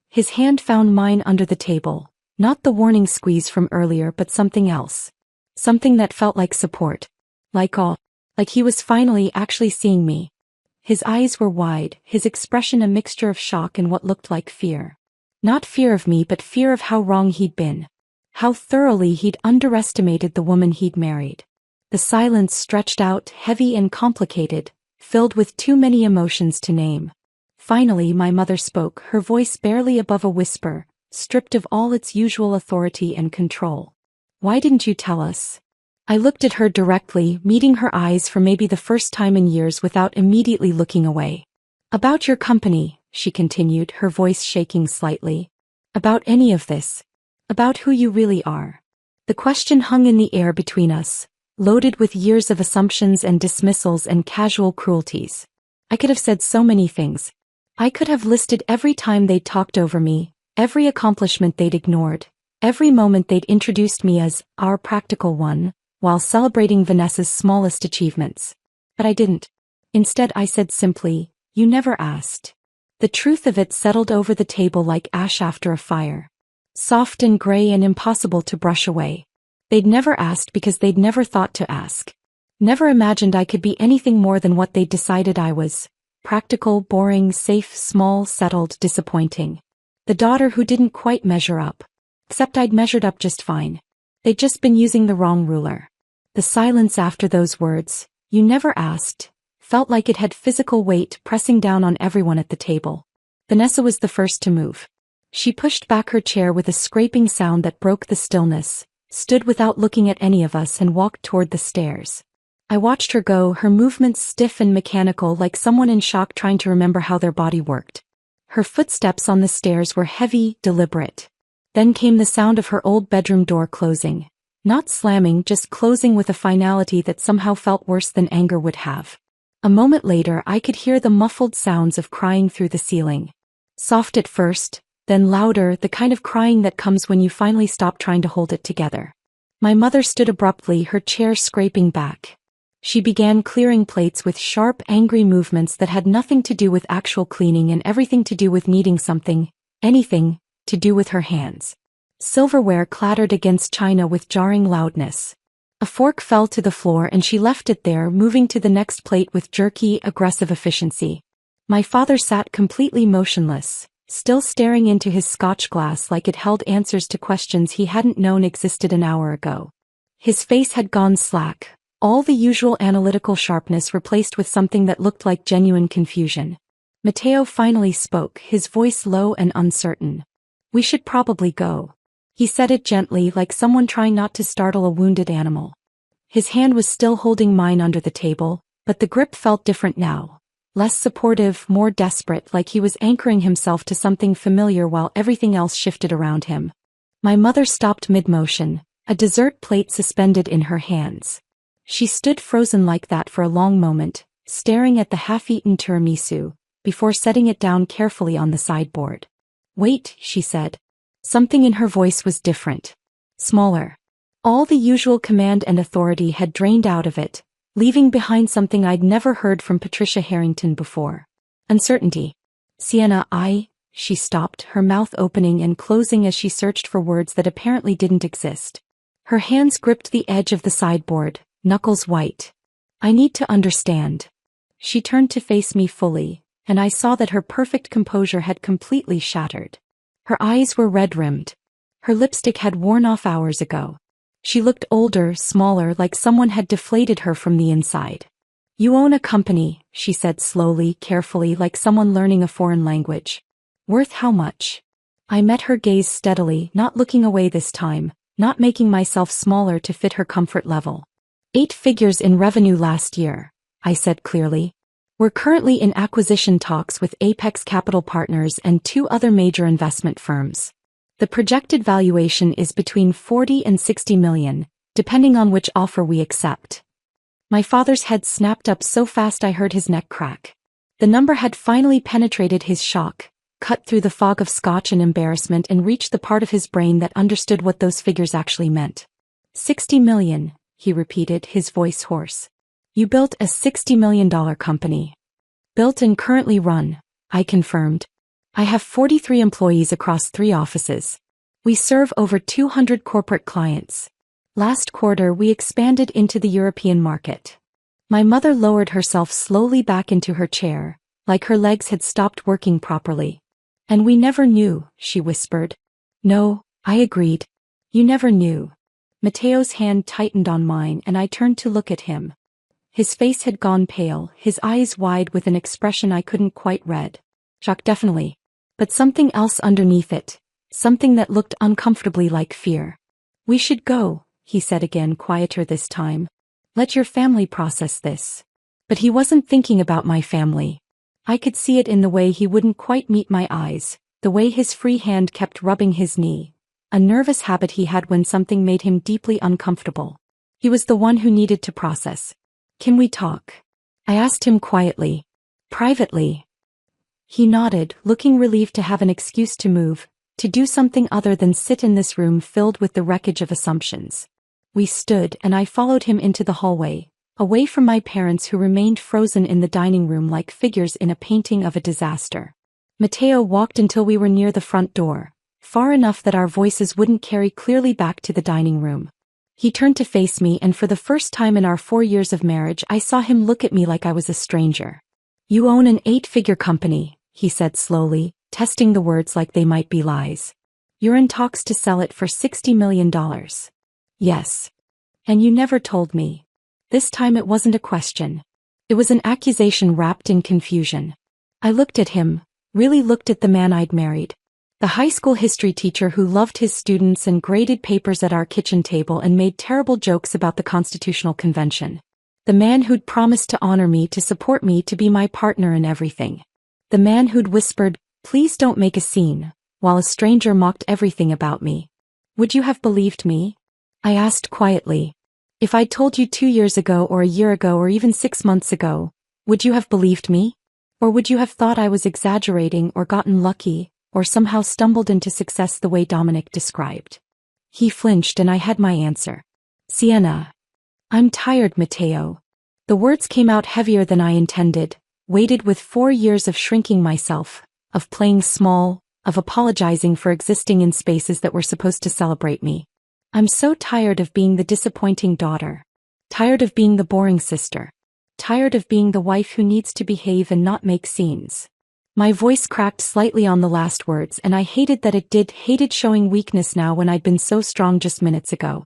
His hand found mine under the table, not the warning squeeze from earlier but something else. Something that felt like support. Like awe. Like he was finally actually seeing me. His eyes were wide, his expression a mixture of shock and what looked like fear. Not fear of me but fear of how wrong he'd been. How thoroughly he'd underestimated the woman he'd married. The silence stretched out, heavy and complicated, filled with too many emotions to name. Finally my mother spoke, her voice barely above a whisper, stripped of all its usual authority and control. Why didn't you tell us? I looked at her directly, meeting her eyes for maybe the first time in years without immediately looking away. About your company, she continued, her voice shaking slightly. About any of this. About who you really are. The question hung in the air between us, loaded with years of assumptions and dismissals and casual cruelties. I could have said so many things. I could have listed every time they'd talked over me, every accomplishment they'd ignored, every moment they'd introduced me as our practical one, while celebrating Vanessa's smallest achievements. But I didn't. Instead I said simply, you never asked. The truth of it settled over the table like ash after a fire. Soft and gray and impossible to brush away. They'd never asked because they'd never thought to ask. Never imagined I could be anything more than what they'd decided I was. Practical, boring, safe, small, settled, disappointing. The daughter who didn't quite measure up. Except I'd measured up just fine. They'd just been using the wrong ruler. The silence after those words, you never asked, felt like it had physical weight pressing down on everyone at the table. Vanessa was the first to move. She pushed back her chair with a scraping sound that broke the stillness, stood without looking at any of us and walked toward the stairs. I watched her go, her movements stiff and mechanical like someone in shock trying to remember how their body worked. Her footsteps on the stairs were heavy, deliberate. Then came the sound of her old bedroom door closing. Not slamming, just closing with a finality that somehow felt worse than anger would have. A moment later I could hear the muffled sounds of crying through the ceiling. Soft at first, then louder, the kind of crying that comes when you finally stop trying to hold it together. My mother stood abruptly, her chair scraping back. She began clearing plates with sharp, angry movements that had nothing to do with actual cleaning and everything to do with needing something, anything, to do with her hands. Silverware clattered against china with jarring loudness. A fork fell to the floor and she left it there, moving to the next plate with jerky, aggressive efficiency. My father sat completely motionless, still staring into his scotch glass like it held answers to questions he hadn't known existed an hour ago. His face had gone slack, all the usual analytical sharpness replaced with something that looked like genuine confusion. Matteo finally spoke, his voice low and uncertain. We should probably go. He said it gently, like someone trying not to startle a wounded animal. His hand was still holding mine under the table, but the grip felt different now. Less supportive, more desperate, like he was anchoring himself to something familiar while everything else shifted around him. My mother stopped mid-motion, a dessert plate suspended in her hands. She stood frozen like that for a long moment, staring at the half-eaten tiramisu, before setting it down carefully on the sideboard. Wait, she said. Something in her voice was different. Smaller. All the usual command and authority had drained out of it, leaving behind something I'd never heard from Patricia Harrington before. Uncertainty. Sienna, she stopped, her mouth opening and closing as she searched for words that apparently didn't exist. Her hands gripped the edge of the sideboard, knuckles white. I need to understand. She turned to face me fully, and I saw that her perfect composure had completely shattered. Her eyes were red-rimmed. Her lipstick had worn off hours ago. She looked older, smaller, like someone had deflated her from the inside. You own a company, she said slowly, carefully, like someone learning a foreign language. Worth how much? I met her gaze steadily, not looking away this time, not making myself smaller to fit her comfort level. 8 figures in revenue last year, I said clearly. We're currently in acquisition talks with Apex Capital Partners and 2 other major investment firms. The projected valuation is between 40 and 60 million, depending on which offer we accept. My father's head snapped up so fast I heard his neck crack. The number had finally penetrated his shock, cut through the fog of scotch and embarrassment and reached the part of his brain that understood what those figures actually meant. 60 million, he repeated, his voice hoarse. You built a $60 million company. Built and currently run, I confirmed. I have 43 employees across 3 offices. We serve over 200 corporate clients. Last quarter we expanded into the European market. My mother lowered herself slowly back into her chair, like her legs had stopped working properly. And we never knew, she whispered. No, I agreed. You never knew. Matteo's hand tightened on mine and I turned to look at him. His face had gone pale, his eyes wide with an expression I couldn't quite read. Shock definitely. But something else underneath it, something that looked uncomfortably like fear. We should go, he said again, quieter this time. Let your family process this. But he wasn't thinking about my family. I could see it in the way he wouldn't quite meet my eyes, the way his free hand kept rubbing his knee, a nervous habit he had when something made him deeply uncomfortable. He was the one who needed to process. Can we talk? I asked him quietly. Privately. He nodded, looking relieved to have an excuse to move, to do something other than sit in this room filled with the wreckage of assumptions. We stood and I followed him into the hallway, away from my parents who remained frozen in the dining room like figures in a painting of a disaster. Matteo walked until we were near the front door, far enough that our voices wouldn't carry clearly back to the dining room. He turned to face me and for the first time in our 4 years of marriage I saw him look at me like I was a stranger. You own an 8-figure company, he said slowly, testing the words like they might be lies. You're in talks to sell it for $60 million. Yes. And you never told me. This time it wasn't a question. It was an accusation wrapped in confusion. I looked at him, really looked at the man I'd married. The high school history teacher who loved his students and graded papers at our kitchen table and made terrible jokes about the Constitutional Convention. The man who'd promised to honor me, to support me, to be my partner in everything. The man who'd whispered, please don't make a scene, while a stranger mocked everything about me. Would you have believed me? I asked quietly. If I'd told you 2 years ago or a year ago or even 6 months ago, would you have believed me? Or would you have thought I was exaggerating or gotten lucky, or somehow stumbled into success the way Dominic described? He flinched and I had my answer. Sienna. I'm tired, Matteo. The words came out heavier than I intended, weighted with 4 years of shrinking myself, of playing small, of apologizing for existing in spaces that were supposed to celebrate me. I'm so tired of being the disappointing daughter. Tired of being the boring sister. Tired of being the wife who needs to behave and not make scenes. My voice cracked slightly on the last words and I hated that it did, hated showing weakness now when I'd been so strong just minutes ago.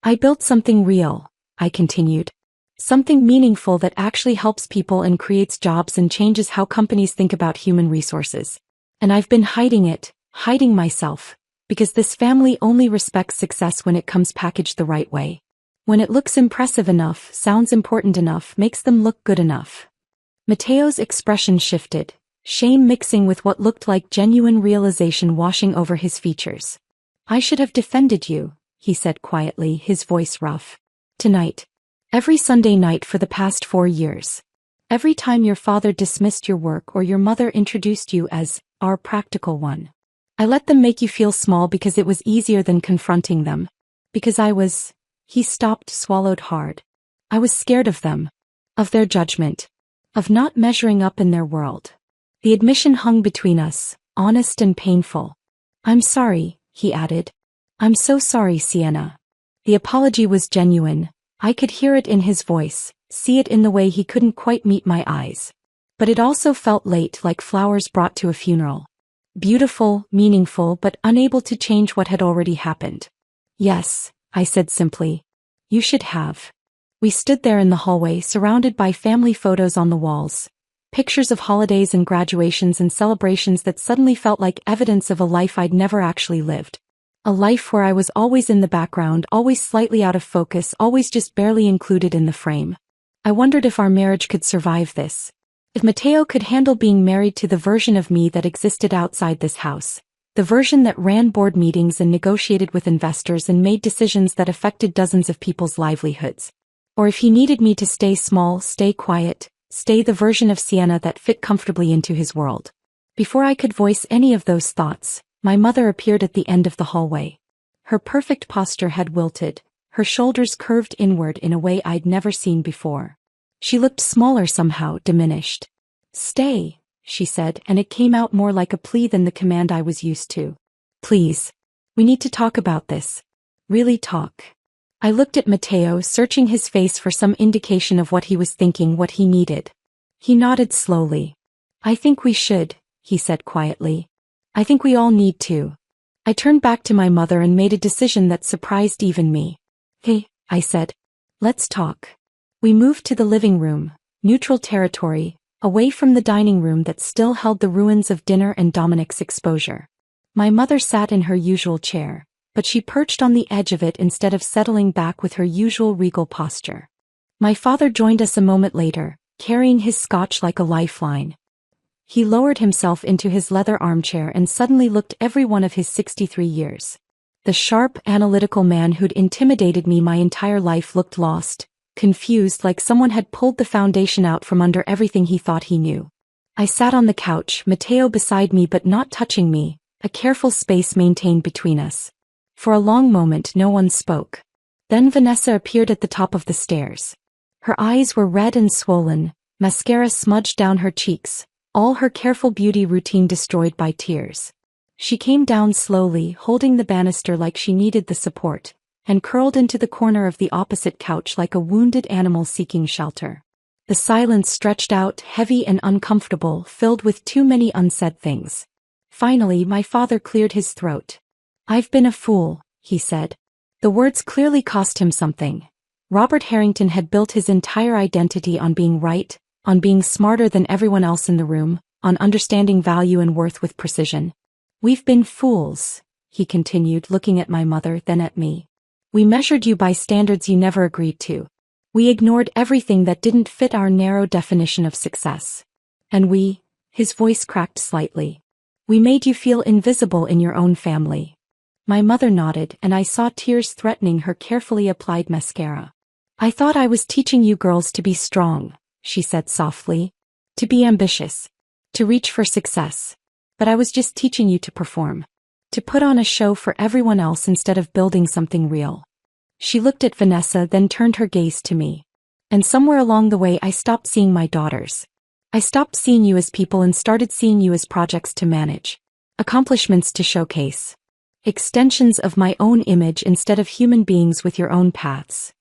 I built something real, I continued. Something meaningful that actually helps people and creates jobs and changes how companies think about human resources. And I've been hiding it, hiding myself, because this family only respects success when it comes packaged the right way. When it looks impressive enough, sounds important enough, makes them look good enough. Matteo's expression shifted, shame mixing with what looked like genuine realization washing over his features. I should have defended you, he said quietly, his voice rough. Tonight. Every Sunday night for the past 4 years. Every time your father dismissed your work or your mother introduced you as our practical one. I let them make you feel small because it was easier than confronting them. Because I was He stopped, swallowed hard. I was scared of them. Of their judgment. Of not measuring up in their world. The admission hung between us, honest and painful. I'm sorry, he added. I'm so sorry, Sienna. The apology was genuine. I could hear it in his voice, see it in the way he couldn't quite meet my eyes. But it also felt late, like flowers brought to a funeral. Beautiful, meaningful, but unable to change what had already happened. Yes, I said simply. You should have. We stood there in the hallway, surrounded by family photos on the walls. Pictures of holidays and graduations and celebrations that suddenly felt like evidence of a life I'd never actually lived. A life where I was always in the background, always slightly out of focus, always just barely included in the frame. I wondered if our marriage could survive this. If Mateo could handle being married to the version of me that existed outside this house. The version that ran board meetings and negotiated with investors and made decisions that affected dozens of people's livelihoods. Or if he needed me to stay small, stay quiet, stay the version of Sienna that fit comfortably into his world. Before I could voice any of those thoughts, my mother appeared at the end of the hallway. Her perfect posture had wilted, her shoulders curved inward in a way I'd never seen before. She looked smaller somehow, diminished. Stay, she said, and it came out more like a plea than the command I was used to. Please. We need to talk about this. Really talk. I looked at Mateo, searching his face for some indication of what he was thinking, what he needed. He nodded slowly. I think we should, he said quietly. I think we all need to. I turned back to my mother and made a decision that surprised even me. Hey, I said. Let's talk. We moved to the living room, neutral territory, away from the dining room that still held the ruins of dinner and Dominic's exposure. My mother sat in her usual chair, but she perched on the edge of it instead of settling back with her usual regal posture. My father joined us a moment later, carrying his scotch like a lifeline. He lowered himself into his leather armchair and suddenly looked every one of his 63 years. The sharp, analytical man who'd intimidated me my entire life looked lost, confused, like someone had pulled the foundation out from under everything he thought he knew. I sat on the couch, Mateo beside me but not touching me, a careful space maintained between us. For a long moment no one spoke. Then Vanessa appeared at the top of the stairs. Her eyes were red and swollen, mascara smudged down her cheeks, all her careful beauty routine destroyed by tears. She came down slowly, holding the banister like she needed the support, and curled into the corner of the opposite couch like a wounded animal seeking shelter. The silence stretched out, heavy and uncomfortable, filled with too many unsaid things. Finally, my father cleared his throat. I've been a fool, he said. The words clearly cost him something. Robert Harrington had built his entire identity on being right, on being smarter than everyone else in the room, on understanding value and worth with precision. We've been fools, he continued, looking at my mother, then at me. We measured you by standards you never agreed to. We ignored everything that didn't fit our narrow definition of success. And his voice cracked slightly. We made you feel invisible in your own family. My mother nodded, and I saw tears threatening her carefully applied mascara. I thought I was teaching you girls to be strong, she said softly. To be ambitious. To reach for success. But I was just teaching you to perform. To put on a show for everyone else instead of building something real. She looked at Vanessa, then turned her gaze to me. And somewhere along the way I stopped seeing my daughters. I stopped seeing you as people and started seeing you as projects to manage. Accomplishments to showcase. Extensions of my own image instead of human beings with your own paths.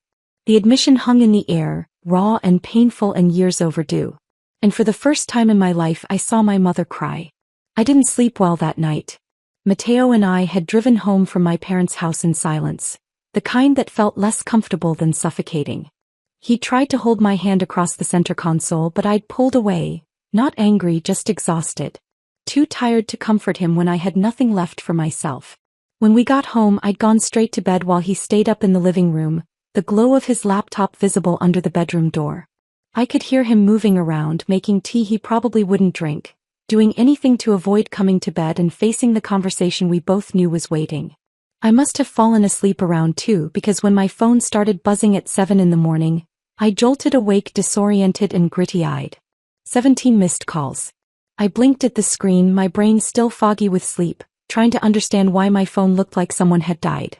The admission hung in the air, raw and painful and years overdue. And for the first time in my life I saw my mother cry. I didn't sleep well that night. Mateo and I had driven home from my parents' house in silence, the kind that felt less comfortable than suffocating. He tried to hold my hand across the center console, but I'd pulled away, not angry, just exhausted. Too tired to comfort him when I had nothing left for myself. When we got home I'd gone straight to bed while he stayed up in the living room, the glow of his laptop visible under the bedroom door. I could hear him moving around, making tea he probably wouldn't drink, doing anything to avoid coming to bed and facing the conversation we both knew was waiting. I must have fallen asleep around 2 because when my phone started buzzing at 7 in the morning, I jolted awake, disoriented and gritty-eyed. 17 missed calls. I blinked at the screen, my brain still foggy with sleep, trying to understand why my phone looked like someone had died.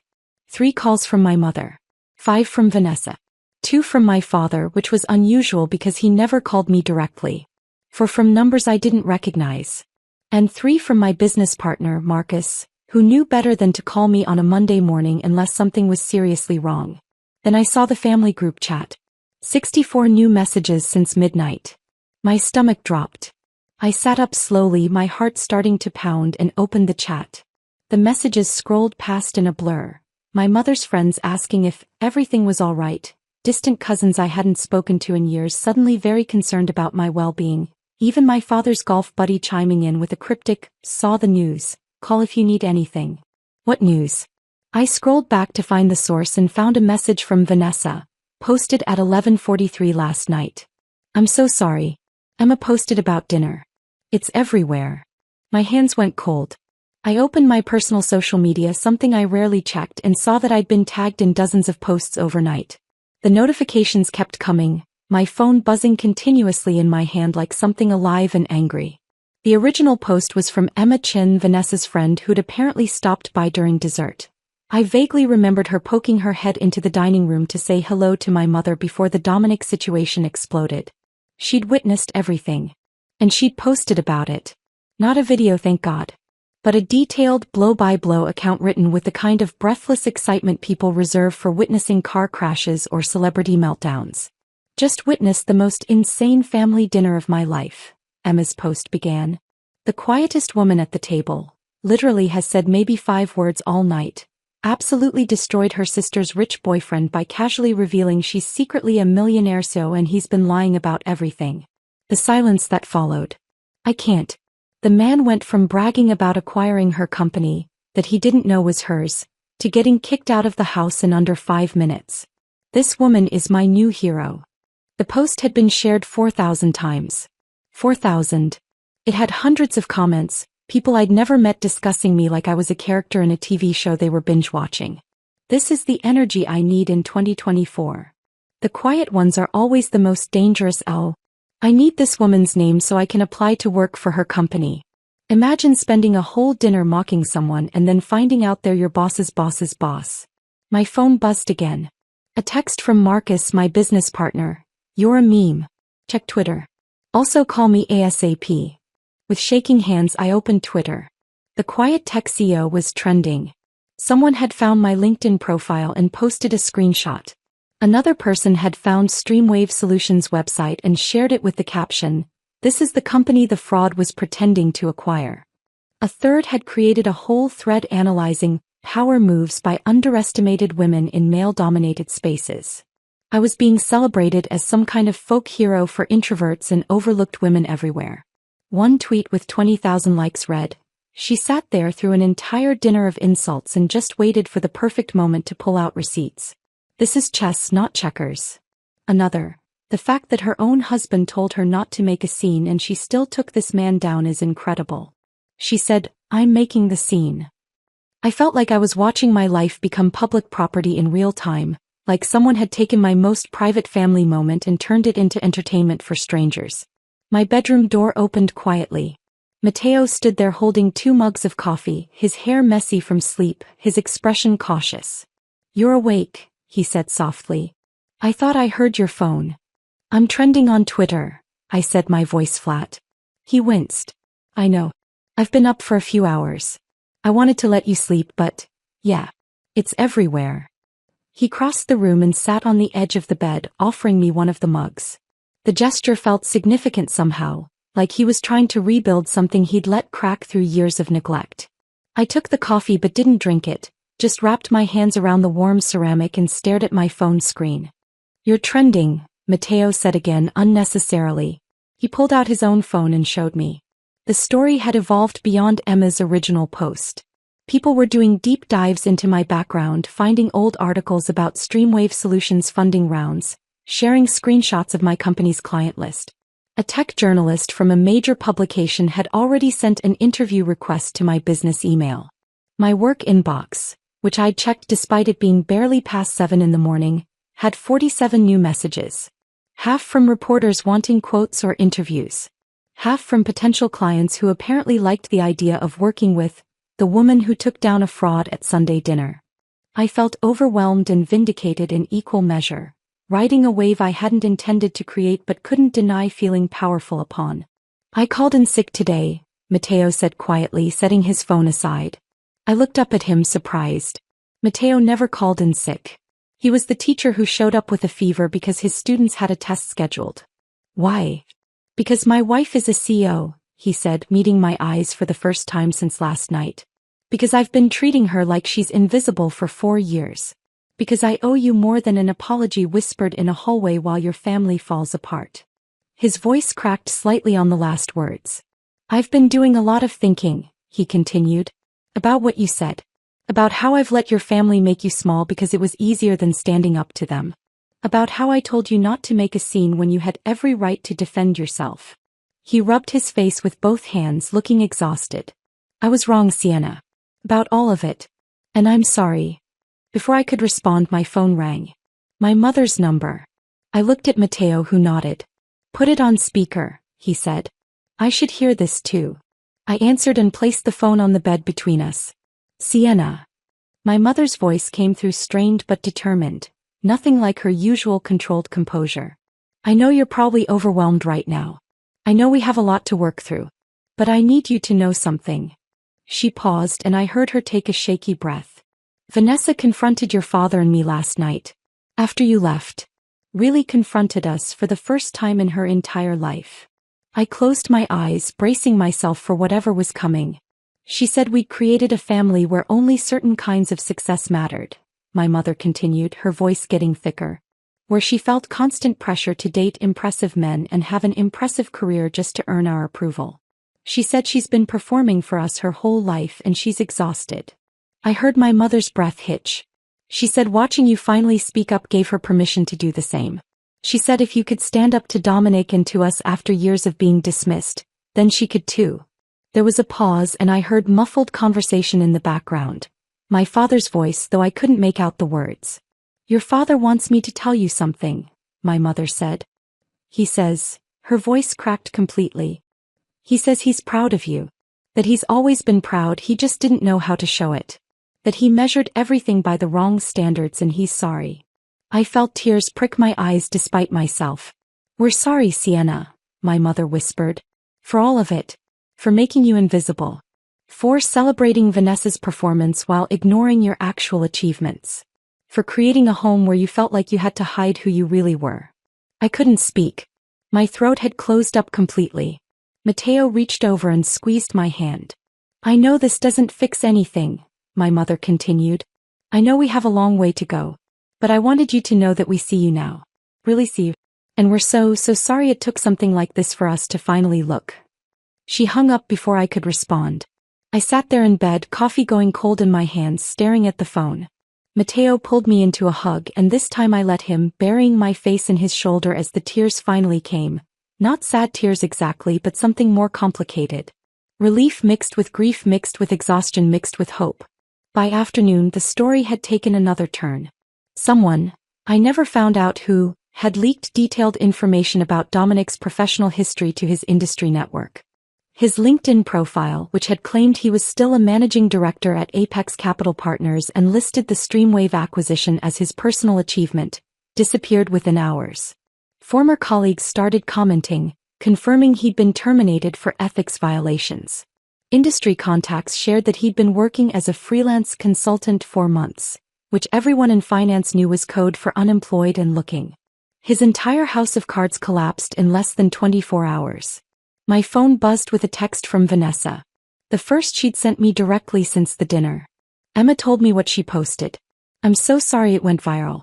3 calls from my mother. 5 from Vanessa. 2 from my father, which was unusual because he never called me directly. 4 from numbers I didn't recognize. And 3 from my business partner, Marcus, who knew better than to call me on a Monday morning unless something was seriously wrong. Then I saw the family group chat. 64 new messages since midnight. My stomach dropped. I sat up slowly, my heart starting to pound, and opened the chat. The messages scrolled past in a blur. My mother's friends asking if everything was all right. Distant cousins I hadn't spoken to in years suddenly very concerned about my well-being. Even my father's golf buddy chiming in with a cryptic, "Saw the news. Call if you need anything." What news? I scrolled back to find the source and found a message from Vanessa, posted at 11:43 last night. "I'm so sorry. Emma posted about dinner. It's everywhere." My hands went cold. I opened my personal social media, something I rarely checked, and saw that I'd been tagged in dozens of posts overnight. The notifications kept coming, my phone buzzing continuously in my hand like something alive and angry. The original post was from Emma Chin, Vanessa's friend who'd apparently stopped by during dessert. I vaguely remembered her poking her head into the dining room to say hello to my mother before the Dominic situation exploded. She'd witnessed everything. And she'd posted about it. Not a video, thank God. But a detailed blow-by-blow account written with the kind of breathless excitement people reserve for witnessing car crashes or celebrity meltdowns. "Just witnessed the most insane family dinner of my life," Emma's post began. "The quietest woman at the table, literally has said maybe 5 words all night. Absolutely destroyed her sister's rich boyfriend by casually revealing she's secretly a millionaire and he's been lying about everything." The silence that followed. I can't. The man went from bragging about acquiring her company, that he didn't know was hers, to getting kicked out of the house in under 5 minutes. This woman is my new hero. The post had been shared 4,000 times. 4,000. It had hundreds of comments, people I'd never met discussing me like I was a character in a TV show they were binge-watching. This is the energy I need in 2024. The quiet ones are always the most dangerous. I need this woman's name so I can apply to work for her company. Imagine spending a whole dinner mocking someone and then finding out they're your boss's boss's boss. My phone buzzed again. A text from Marcus, my business partner. "You're a meme. Check Twitter. Also call me ASAP." With shaking hands I opened Twitter. The Quiet Tech CEO was trending. Someone had found my LinkedIn profile and posted a screenshot. Another person had found Streamwave Solutions' website and shared it with the caption, "This is the company the fraud was pretending to acquire." A third had created a whole thread analyzing power moves by underestimated women in male-dominated spaces. I was being celebrated as some kind of folk hero for introverts and overlooked women everywhere. One tweet with 20,000 likes read, "She sat there through an entire dinner of insults and just waited for the perfect moment to pull out receipts. This is chess, not checkers." Another, "The fact that her own husband told her not to make a scene and she still took this man down is incredible. She said, 'I'm making the scene.'" I felt like I was watching my life become public property in real time, like someone had taken my most private family moment and turned it into entertainment for strangers. My bedroom door opened quietly. Matteo stood there holding 2 mugs of coffee, his hair messy from sleep, his expression cautious. "You're awake," he said softly. "I thought I heard your phone." "I'm trending on Twitter," I said, my voice flat. He winced. "I know. I've been up for a few hours. I wanted to let you sleep, but, yeah. It's everywhere." He crossed the room and sat on the edge of the bed, offering me one of the mugs. The gesture felt significant somehow, like he was trying to rebuild something he'd let crack through years of neglect. I took the coffee but didn't drink it, just wrapped my hands around the warm ceramic and stared at my phone screen. "You're trending," Matteo said again unnecessarily. He pulled out his own phone and showed me. The story had evolved beyond Emma's original post. People were doing deep dives into my background, finding old articles about Streamwave Solutions funding rounds, sharing screenshots of my company's client list. A tech journalist from a major publication had already sent an interview request to my business email. My work inbox, which I'd checked despite it being barely past 7 in the morning, had 47 new messages. Half from reporters wanting quotes or interviews. Half from potential clients who apparently liked the idea of working with the woman who took down a fraud at Sunday dinner. I felt overwhelmed and vindicated in equal measure, riding a wave I hadn't intended to create but couldn't deny feeling powerful upon. I called in sick today, Matteo said quietly, setting his phone aside. I looked up at him surprised. Matteo never called in sick. He was the teacher who showed up with a fever because his students had a test scheduled. Why? Because my wife is a CEO, he said, meeting my eyes for the first time since last night. Because I've been treating her like she's invisible for 4 years. Because I owe you more than an apology whispered in a hallway while your family falls apart. His voice cracked slightly on the last words. I've been doing a lot of thinking, he continued. About what you said. About how I've let your family make you small because it was easier than standing up to them. About how I told you not to make a scene when you had every right to defend yourself. He rubbed his face with both hands, looking exhausted. I was wrong, Sienna. About all of it. And I'm sorry. Before I could respond, my phone rang. My mother's number. I looked at Matteo, who nodded. Put it on speaker, he said. I should hear this too. I answered and placed the phone on the bed between us. Sienna. My mother's voice came through, strained but determined, nothing like her usual controlled composure. I know you're probably overwhelmed right now. I know we have a lot to work through. But I need you to know something. She paused and I heard her take a shaky breath. Vanessa confronted your father and me last night. After you left. Really confronted us for the first time in her entire life. I closed my eyes, bracing myself for whatever was coming. She said we'd created a family where only certain kinds of success mattered, my mother continued, her voice getting thicker. Where she felt constant pressure to date impressive men and have an impressive career just to earn our approval. She said she's been performing for us her whole life and she's exhausted. I heard my mother's breath hitch. She said watching you finally speak up gave her permission to do the same. She said if you could stand up to Dominic and to us after years of being dismissed, then she could too. There was a pause and I heard muffled conversation in the background. My father's voice, though I couldn't make out the words. Your father wants me to tell you something, my mother said. He says, her voice cracked completely. He says he's proud of you. That he's always been proud, he just didn't know how to show it. That he measured everything by the wrong standards and he's sorry. I felt tears prick my eyes despite myself. We're sorry, Sienna, my mother whispered. For all of it. For making you invisible. For celebrating Vanessa's performance while ignoring your actual achievements. For creating a home where you felt like you had to hide who you really were. I couldn't speak. My throat had closed up completely. Matteo reached over and squeezed my hand. I know this doesn't fix anything, my mother continued. I know we have a long way to go. But I wanted you to know that we see you now. Really see you. And we're so sorry it took something like this for us to finally look. She hung up before I could respond. I sat there in bed, coffee going cold in my hands, staring at the phone. Matteo pulled me into a hug and this time I let him, burying my face in his shoulder as the tears finally came. Not sad tears exactly, but something more complicated. Relief mixed with grief, mixed with exhaustion, mixed with hope. By afternoon the story had taken another turn. Someone, I never found out who, had leaked detailed information about Dominic's professional history to his industry network. His LinkedIn profile, which had claimed he was still a managing director at Apex Capital Partners and listed the Streamwave acquisition as his personal achievement, disappeared within hours. Former colleagues started commenting, confirming he'd been terminated for ethics violations. Industry contacts shared that he'd been working as a freelance consultant for months, which everyone in finance knew was code for unemployed and looking. His entire house of cards collapsed in less than 24 hours. My phone buzzed with a text from Vanessa. The first she'd sent me directly since the dinner. Emma told me what she posted. I'm so sorry it went viral.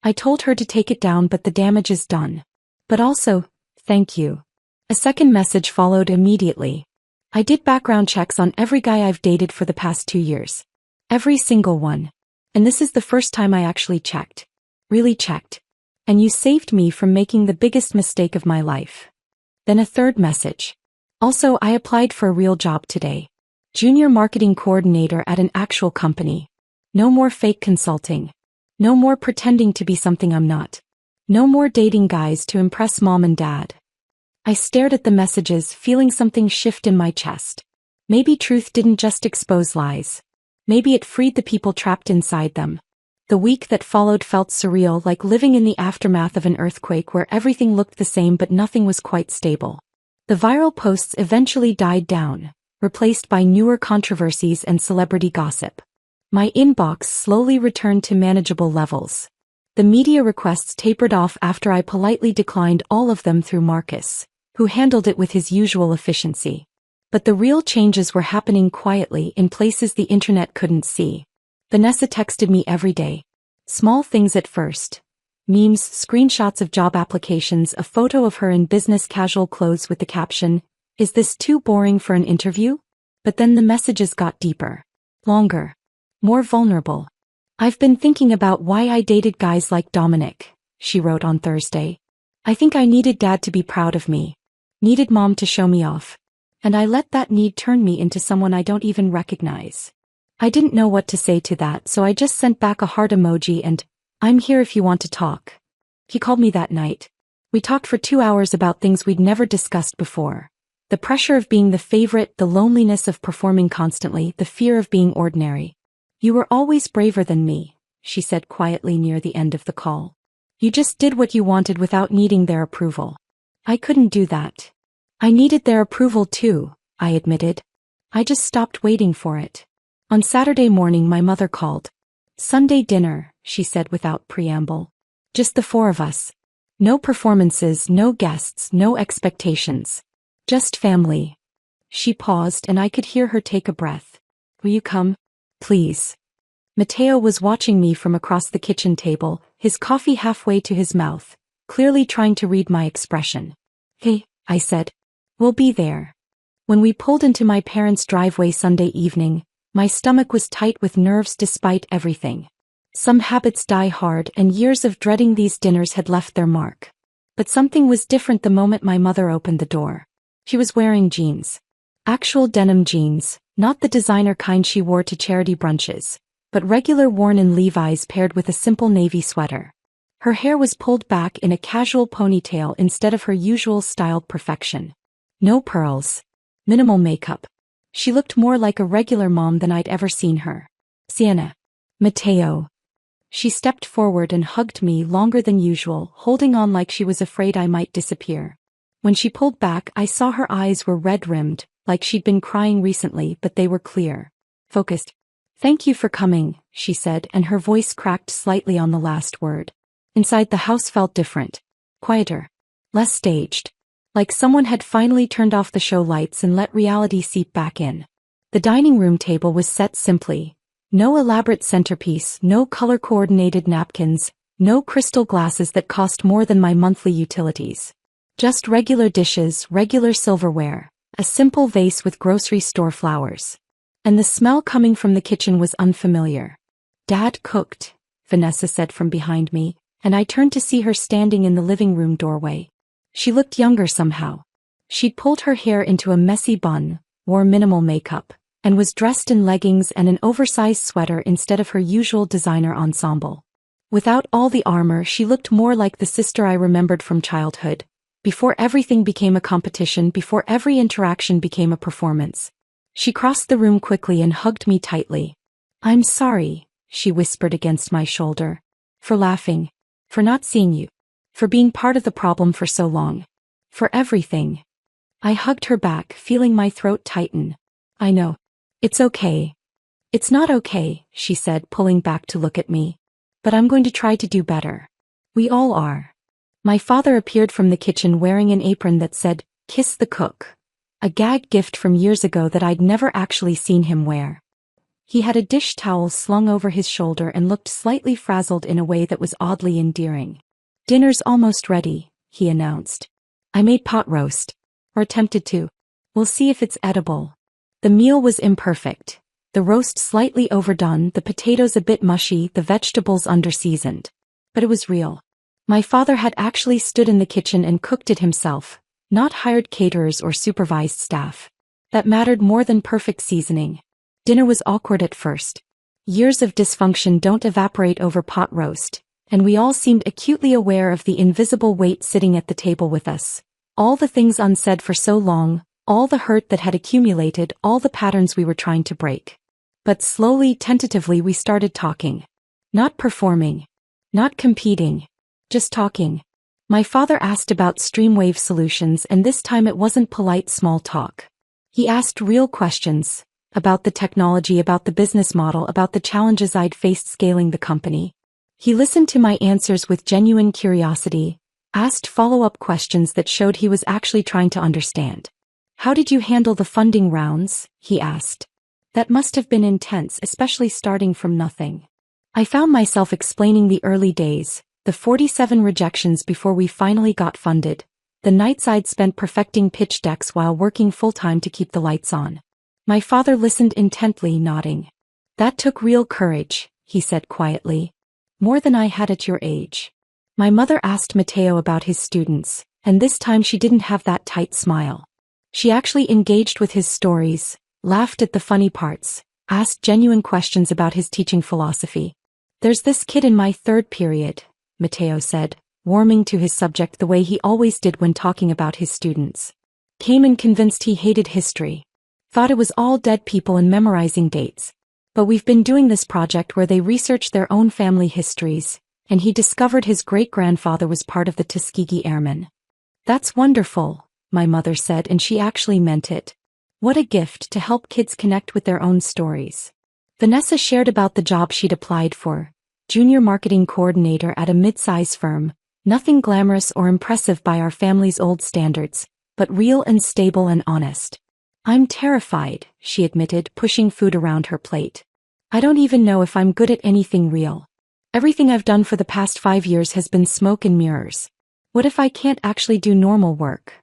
I told her to take it down but the damage is done. But also, thank you. A second message followed immediately. I did background checks on every guy I've dated for the past 2 years. Every single one. And this is the first time I actually checked. Really checked. And you saved me from making the biggest mistake of my life. Then a third message. Also, I applied for a real job today. Junior marketing coordinator at an actual company. No more fake consulting. No more pretending to be something I'm not. No more dating guys to impress mom and dad. I stared at the messages, feeling something shift in my chest. Maybe truth didn't just expose lies. Maybe it freed the people trapped inside them. The week that followed felt surreal, like living in the aftermath of an earthquake where everything looked the same but nothing was quite stable. The viral posts eventually died down, replaced by newer controversies and celebrity gossip. My inbox slowly returned to manageable levels. The media requests tapered off after I politely declined all of them through Marcus, who handled it with his usual efficiency. But the real changes were happening quietly in places the internet couldn't see. Vanessa texted me every day. Small things at first. Memes, screenshots of job applications, a photo of her in business casual clothes with the caption, "Is this too boring for an interview?" But then the messages got deeper. Longer. More vulnerable. "I've been thinking about why I dated guys like Dominic," she wrote on Thursday. "I think I needed dad to be proud of me. Needed mom to show me off. And I let that need turn me into someone I don't even recognize." I didn't know what to say to that, so I just sent back a heart emoji and, "I'm here if you want to talk." He called me that night. We talked for 2 hours about things we'd never discussed before. The pressure of being the favorite, the loneliness of performing constantly, the fear of being ordinary. "You were always braver than me," she said quietly near the end of the call. "You just did what you wanted without needing their approval. I couldn't do that." "I needed their approval too," I admitted. "I just stopped waiting for it." On Saturday morning my mother called. "Sunday dinner," she said without preamble. "Just the 4 of us. No performances, no guests, no expectations. Just family." She paused and I could hear her take a breath. "Will you come? Please." Mateo was watching me from across the kitchen table, his coffee halfway to his mouth, clearly trying to read my expression. "Hey," I said. "We'll be there." When we pulled into my parents' driveway Sunday evening, my stomach was tight with nerves despite everything. Some habits die hard and years of dreading these dinners had left their mark. But something was different the moment my mother opened the door. She was wearing jeans. Actual denim jeans, not the designer kind she wore to charity brunches, but regular worn in Levi's paired with a simple navy sweater. Her hair was pulled back in a casual ponytail instead of her usual styled perfection. No pearls. Minimal makeup. She looked more like a regular mom than I'd ever seen her. "Sienna." "Mateo." She stepped forward and hugged me longer than usual, holding on like she was afraid I might disappear. When she pulled back, I saw her eyes were red-rimmed, like she'd been crying recently, but they were clear. Focused. "Thank you for coming," she said, and her voice cracked slightly on the last word. Inside the house felt different. Quieter. Less staged. Like someone had finally turned off the show lights and let reality seep back in. The dining room table was set simply. No elaborate centerpiece, no color-coordinated napkins, no crystal glasses that cost more than my monthly utilities. Just regular dishes, regular silverware, a simple vase with grocery store flowers. And the smell coming from the kitchen was unfamiliar. "Dad cooked," Vanessa said from behind me, and I turned to see her standing in the living room doorway. She looked younger somehow. She'd pulled her hair into a messy bun, wore minimal makeup, and was dressed in leggings and an oversized sweater instead of her usual designer ensemble. Without all the armor, she looked more like the sister I remembered from childhood, before everything became a competition, before every interaction became a performance. She crossed the room quickly and hugged me tightly. "I'm sorry," she whispered against my shoulder. "For laughing. For not seeing you. For being part of the problem for so long. For everything." I hugged her back, feeling my throat tighten. "I know. It's okay." "It's not okay," she said, pulling back to look at me. "But I'm going to try to do better. We all are." My father appeared from the kitchen wearing an apron that said, "Kiss the cook," a gag gift from years ago that I'd never actually seen him wear. He had a dish towel slung over his shoulder and looked slightly frazzled in a way that was oddly endearing. "Dinner's almost ready," he announced. "I made pot roast. Or attempted to. We'll see if it's edible." The meal was imperfect. The roast slightly overdone, the potatoes a bit mushy, the vegetables under-seasoned. But it was real. My father had actually stood in the kitchen and cooked it himself, not hired caterers or supervised staff. That mattered more than perfect seasoning. Dinner was awkward at first. Years of dysfunction don't evaporate over pot roast, and we all seemed acutely aware of the invisible weight sitting at the table with us. All the things unsaid for so long, all the hurt that had accumulated, all the patterns we were trying to break. But slowly, tentatively we started talking. Not performing. Not competing. Just talking. My father asked about Streamwave Solutions, and this time it wasn't polite small talk. He asked real questions. About the technology, about the business model, about the challenges I'd faced scaling the company. He listened to my answers with genuine curiosity, asked follow-up questions that showed he was actually trying to understand. How did you handle the funding rounds? He asked. That must have been intense, especially starting from nothing. I found myself explaining the early days, the 47 rejections before we finally got funded, the nights I'd spent perfecting pitch decks while working full-time to keep the lights on. My father listened intently, nodding. That took real courage, he said quietly. More than I had at your age. My mother asked Matteo about his students, and this time she didn't have that tight smile. She actually engaged with his stories, laughed at the funny parts, asked genuine questions about his teaching philosophy. There's this kid in my third period, Matteo said, warming to his subject the way he always did when talking about his students. Came in convinced he hated history. Thought it was all dead people and memorizing dates. But we've been doing this project where they research their own family histories, and he discovered his great-grandfather was part of the Tuskegee Airmen. That's wonderful, my mother said, and she actually meant it. What a gift to help kids connect with their own stories. Vanessa shared about the job she'd applied for, junior marketing coordinator at a mid-size firm, nothing glamorous or impressive by our family's old standards, but real and stable and honest. I'm terrified, she admitted, pushing food around her plate. I don't even know if I'm good at anything real. Everything I've done for the past 5 years has been smoke and mirrors. What if I can't actually do normal work?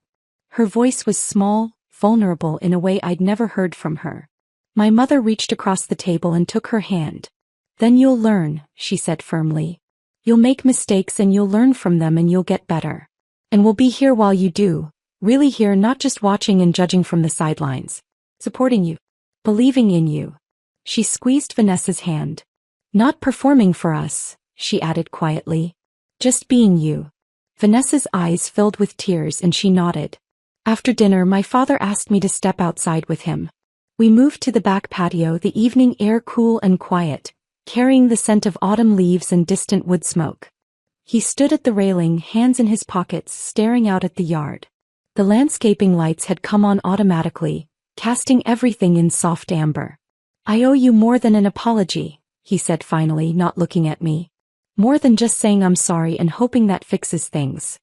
Her voice was small, vulnerable in a way I'd never heard from her. My mother reached across the table and took her hand. Then you'll learn, she said firmly. You'll make mistakes and you'll learn from them and you'll get better. And we'll be here while you do. Really here, not just watching and judging from the sidelines. Supporting you. Believing in you. She squeezed Vanessa's hand. Not performing for us, she added quietly. Just being you. Vanessa's eyes filled with tears and she nodded. After dinner, my father asked me to step outside with him. We moved to the back patio, the evening air cool and quiet, carrying the scent of autumn leaves and distant wood smoke. He stood at the railing, hands in his pockets, staring out at the yard. The landscaping lights had come on automatically, casting everything in soft amber. I owe you more than an apology, he said finally, not looking at me. More than just saying I'm sorry and hoping that fixes things.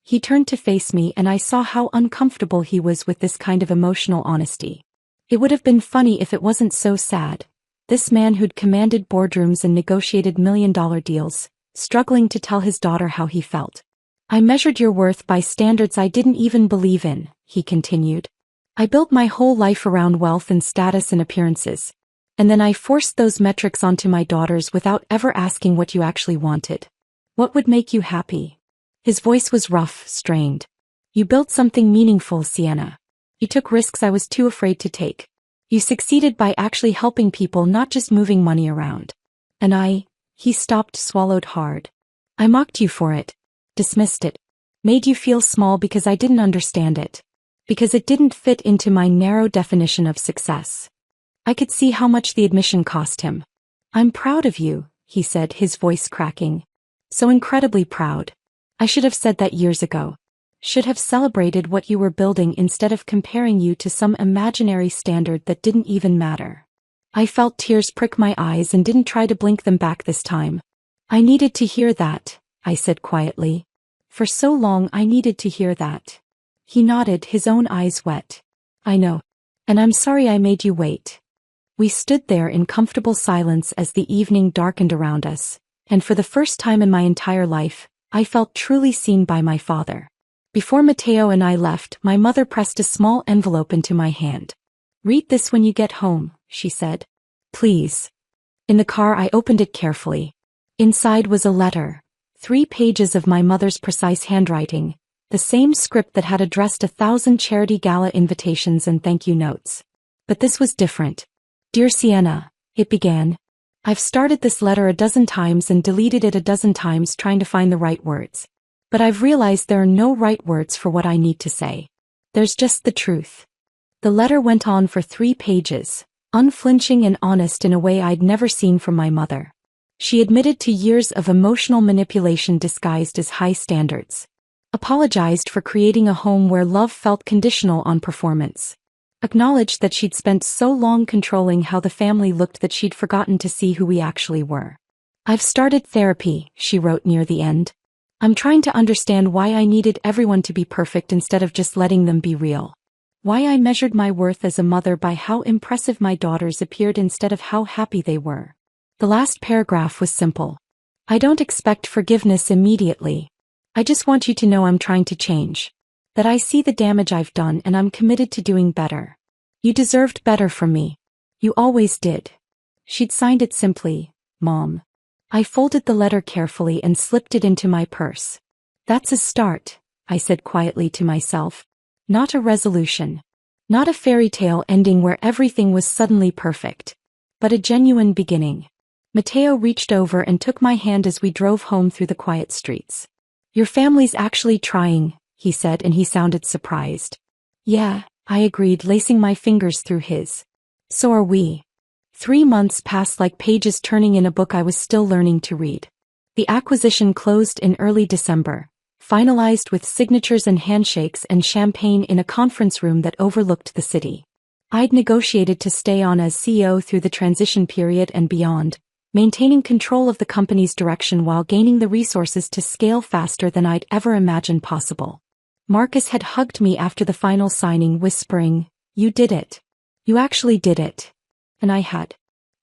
He turned to face me and I saw how uncomfortable he was with this kind of emotional honesty. It would have been funny if it wasn't so sad. This man who'd commanded boardrooms and negotiated million-dollar deals, struggling to tell his daughter how he felt. I measured your worth by standards I didn't even believe in, he continued. I built my whole life around wealth and status and appearances. And then I forced those metrics onto my daughters without ever asking what you actually wanted. What would make you happy? His voice was rough, strained. You built something meaningful, Sienna. You took risks I was too afraid to take. You succeeded by actually helping people, not just moving money around. And he stopped, swallowed hard. I mocked you for it. Dismissed it. Made you feel small because I didn't understand it. Because it didn't fit into my narrow definition of success. I could see how much the admission cost him. I'm proud of you, he said, his voice cracking. So incredibly proud. I should have said that years ago. Should have celebrated what you were building instead of comparing you to some imaginary standard that didn't even matter. I felt tears prick my eyes and didn't try to blink them back this time. I needed to hear that, I said quietly. For so long I needed to hear that. He nodded, his own eyes wet. I know. And I'm sorry I made you wait. We stood there in comfortable silence as the evening darkened around us, and for the first time in my entire life, I felt truly seen by my father. Before Matteo and I left, my mother pressed a small envelope into my hand. Read this when you get home, she said. Please. In the car I opened it carefully. Inside was a letter. 3 pages of my mother's precise handwriting, the same script that had addressed 1,000 charity gala invitations and thank you notes. But this was different. Dear Sienna, it began. I've started this letter a dozen times and deleted it a dozen times trying to find the right words. But I've realized there are no right words for what I need to say. There's just the truth. The letter went on for 3 pages, unflinching and honest in a way I'd never seen from my mother. She admitted to years of emotional manipulation disguised as high standards. Apologized for creating a home where love felt conditional on performance. Acknowledged that she'd spent so long controlling how the family looked that she'd forgotten to see who we actually were. "I've started therapy," she wrote near the end. "I'm trying to understand why I needed everyone to be perfect instead of just letting them be real. Why I measured my worth as a mother by how impressive my daughters appeared instead of how happy they were." The last paragraph was simple. "I don't expect forgiveness immediately. I just want you to know I'm trying to change. That I see the damage I've done and I'm committed to doing better. You deserved better from me. You always did." She'd signed it simply, "Mom." I folded the letter carefully and slipped it into my purse. "That's a start," I said quietly to myself. "Not a resolution. Not a fairy tale ending where everything was suddenly perfect. But a genuine beginning." Mateo reached over and took my hand as we drove home through the quiet streets. "Your family's actually trying," he said, and he sounded surprised. "Yeah," I agreed, lacing my fingers through his. "So are we." 3 months passed like pages turning in a book I was still learning to read. The acquisition closed in early December, finalized with signatures and handshakes and champagne in a conference room that overlooked the city. I'd negotiated to stay on as CEO through the transition period and beyond, maintaining control of the company's direction while gaining the resources to scale faster than I'd ever imagined possible. Marcus had hugged me after the final signing, whispering, "You did it. You actually did it." And I had.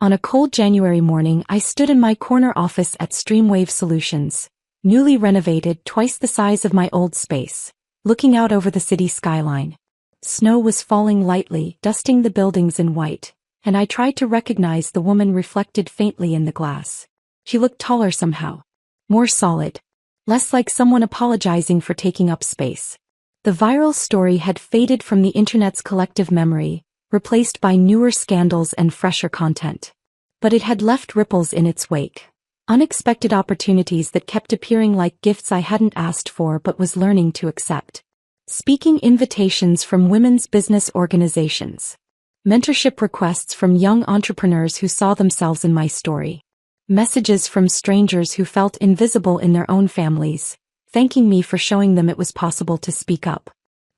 On a cold January morning, I stood in my corner office at Streamwave Solutions, newly renovated, twice the size of my old space, looking out over the city skyline. Snow was falling lightly, dusting the buildings in white, and I tried to recognize the woman reflected faintly in the glass. She looked taller somehow. More solid. Less like someone apologizing for taking up space. The viral story had faded from the internet's collective memory, replaced by newer scandals and fresher content. But it had left ripples in its wake. Unexpected opportunities that kept appearing like gifts I hadn't asked for but was learning to accept. Speaking invitations from women's business organizations. Mentorship requests from young entrepreneurs who saw themselves in my story. Messages from strangers who felt invisible in their own families, thanking me for showing them it was possible to speak up.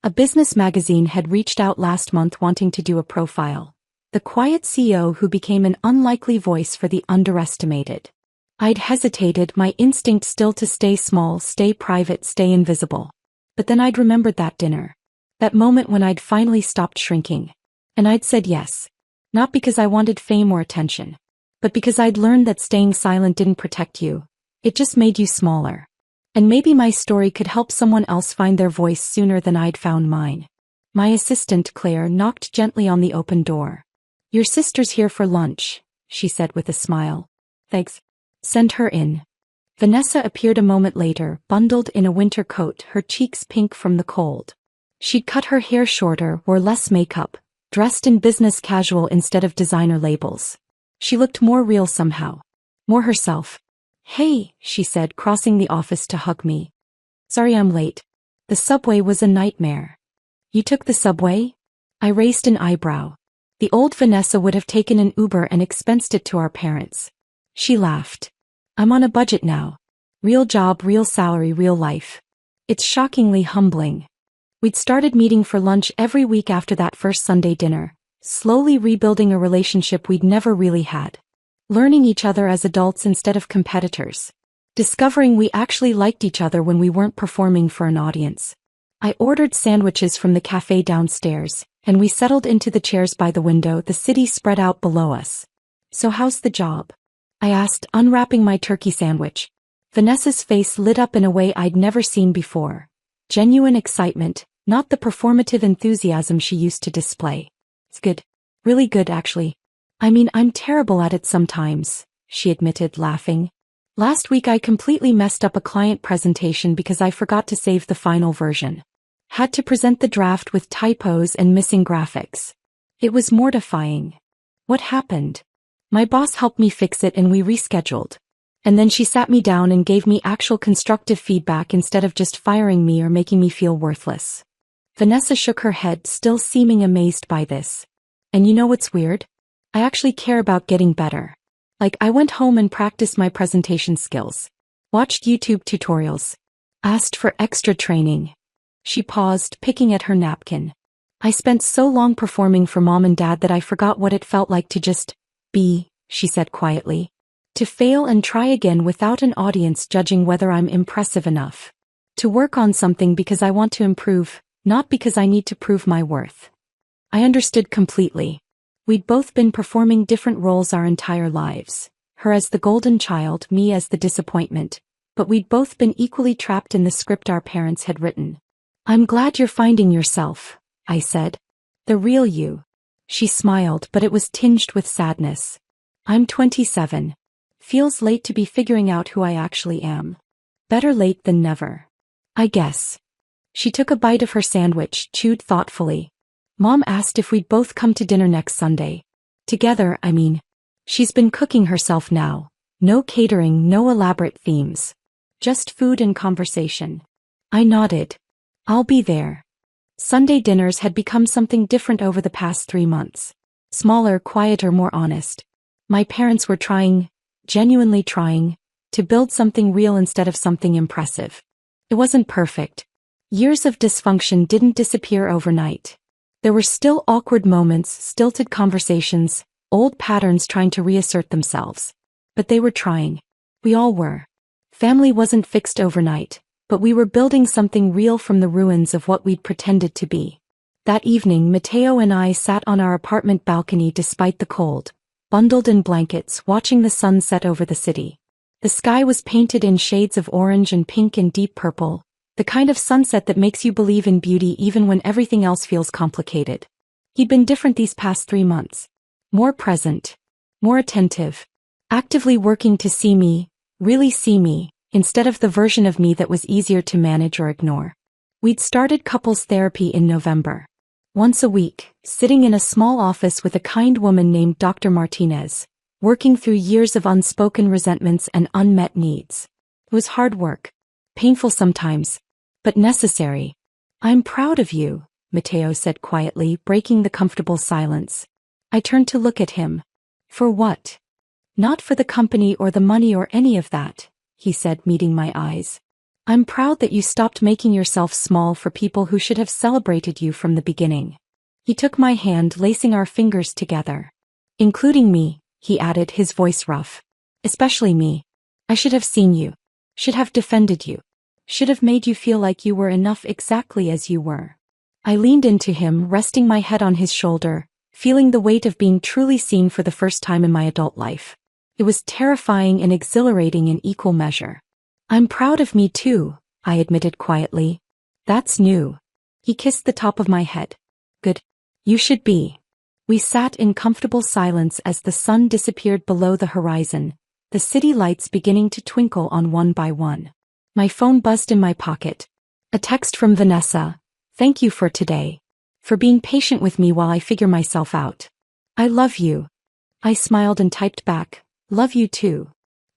A business magazine had reached out last month wanting to do a profile. The quiet CEO who became an unlikely voice for the underestimated. I'd hesitated, my instinct still to stay small, stay private, stay invisible. But then I'd remembered that dinner. That moment when I'd finally stopped shrinking. And I'd said yes. Not because I wanted fame or attention. But because I'd learned that staying silent didn't protect you. It just made you smaller. And maybe my story could help someone else find their voice sooner than I'd found mine. My assistant, Claire, knocked gently on the open door. "Your sister's here for lunch," she said with a smile. "Thanks. Send her in." Vanessa appeared a moment later, bundled in a winter coat, her cheeks pink from the cold. She'd cut her hair shorter, wore less makeup, dressed in business casual instead of designer labels. She looked more real somehow. More herself. "Hey," she said, crossing the office to hug me. "Sorry I'm late. The subway was a nightmare." "You took the subway?" I raised an eyebrow. The old Vanessa would have taken an Uber and expensed it to our parents. She laughed. "I'm on a budget now. Real job, real salary, real life. It's shockingly humbling." We'd started meeting for lunch every week after that first Sunday dinner, slowly rebuilding a relationship we'd never really had. Learning each other as adults instead of competitors. Discovering we actually liked each other when we weren't performing for an audience. I ordered sandwiches from the cafe downstairs, and we settled into the chairs by the window, the city spread out below us. "So how's the job?" I asked, unwrapping my turkey sandwich. Vanessa's face lit up in a way I'd never seen before. Genuine excitement, not the performative enthusiasm she used to display. "It's good. Really good, actually. I mean, I'm terrible at it sometimes," she admitted, laughing. "Last week I completely messed up a client presentation because I forgot to save the final version. Had to present the draft with typos and missing graphics. It was mortifying." "What happened?" "My boss helped me fix it and we rescheduled. And then she sat me down and gave me actual constructive feedback instead of just firing me or making me feel worthless." Vanessa shook her head, still seeming amazed by this. "And you know what's weird? I actually care about getting better. Like I went home and practiced my presentation skills. Watched YouTube tutorials. Asked for extra training. She paused, picking at her napkin. I spent so long performing for mom and dad that I forgot what it felt like to just be, she said quietly. To fail and try again without an audience judging whether I'm impressive enough. To work on something because I want to improve, not because I need to prove my worth. I understood completely. We'd both been performing different roles our entire lives. Her as the golden child, me as the disappointment. But we'd both been equally trapped in the script our parents had written. I'm glad you're finding yourself, I said. The real you. She smiled, but it was tinged with sadness. I'm 27. Feels late to be figuring out who I actually am. Better late than never. I guess. She took a bite of her sandwich, chewed thoughtfully. Mom asked if we'd both come to dinner next Sunday. Together, I mean. She's been cooking herself now. No catering, no elaborate themes. Just food and conversation. I nodded. I'll be there. Sunday dinners had become something different over the past 3 months. Smaller, quieter, more honest. My parents were trying, genuinely trying, to build something real instead of something impressive. It wasn't perfect. Years of dysfunction didn't disappear overnight. There were still awkward moments, stilted conversations, old patterns trying to reassert themselves. But they were trying. We all were. Family wasn't fixed overnight, but we were building something real from the ruins of what we'd pretended to be. That evening, Mateo and I sat on our apartment balcony despite the cold, bundled in blankets, watching the sun set over the city. The sky was painted in shades of orange and pink and deep purple, the kind of sunset that makes you believe in beauty even when everything else feels complicated. He'd been different these past 3 months. More present. More attentive. Actively working to see me, really see me, instead of the version of me that was easier to manage or ignore. We'd started couples therapy in November. Once a week, sitting in a small office with a kind woman named Dr. Martinez, working through years of unspoken resentments and unmet needs. It was hard work. Painful sometimes, but necessary. I'm proud of you, Mateo said quietly, breaking the comfortable silence. I turned to look at him. For what? Not for the company or the money or any of that, he said, meeting my eyes. I'm proud that you stopped making yourself small for people who should have celebrated you from the beginning. He took my hand, lacing our fingers together. Including me, he added, his voice rough. Especially me. I should have seen you. Should have defended you. Should have made you feel like you were enough exactly as you were. I leaned into him, resting my head on his shoulder, feeling the weight of being truly seen for the first time in my adult life. It was terrifying and exhilarating in equal measure. I'm proud of me too, I admitted quietly. That's new. He kissed the top of my head. Good. You should be. We sat in comfortable silence as the sun disappeared below the horizon, the city lights beginning to twinkle on one by one. My phone buzzed in my pocket. A text from Vanessa. Thank you for today. For being patient with me while I figure myself out. I love you. I smiled and typed back, love you too.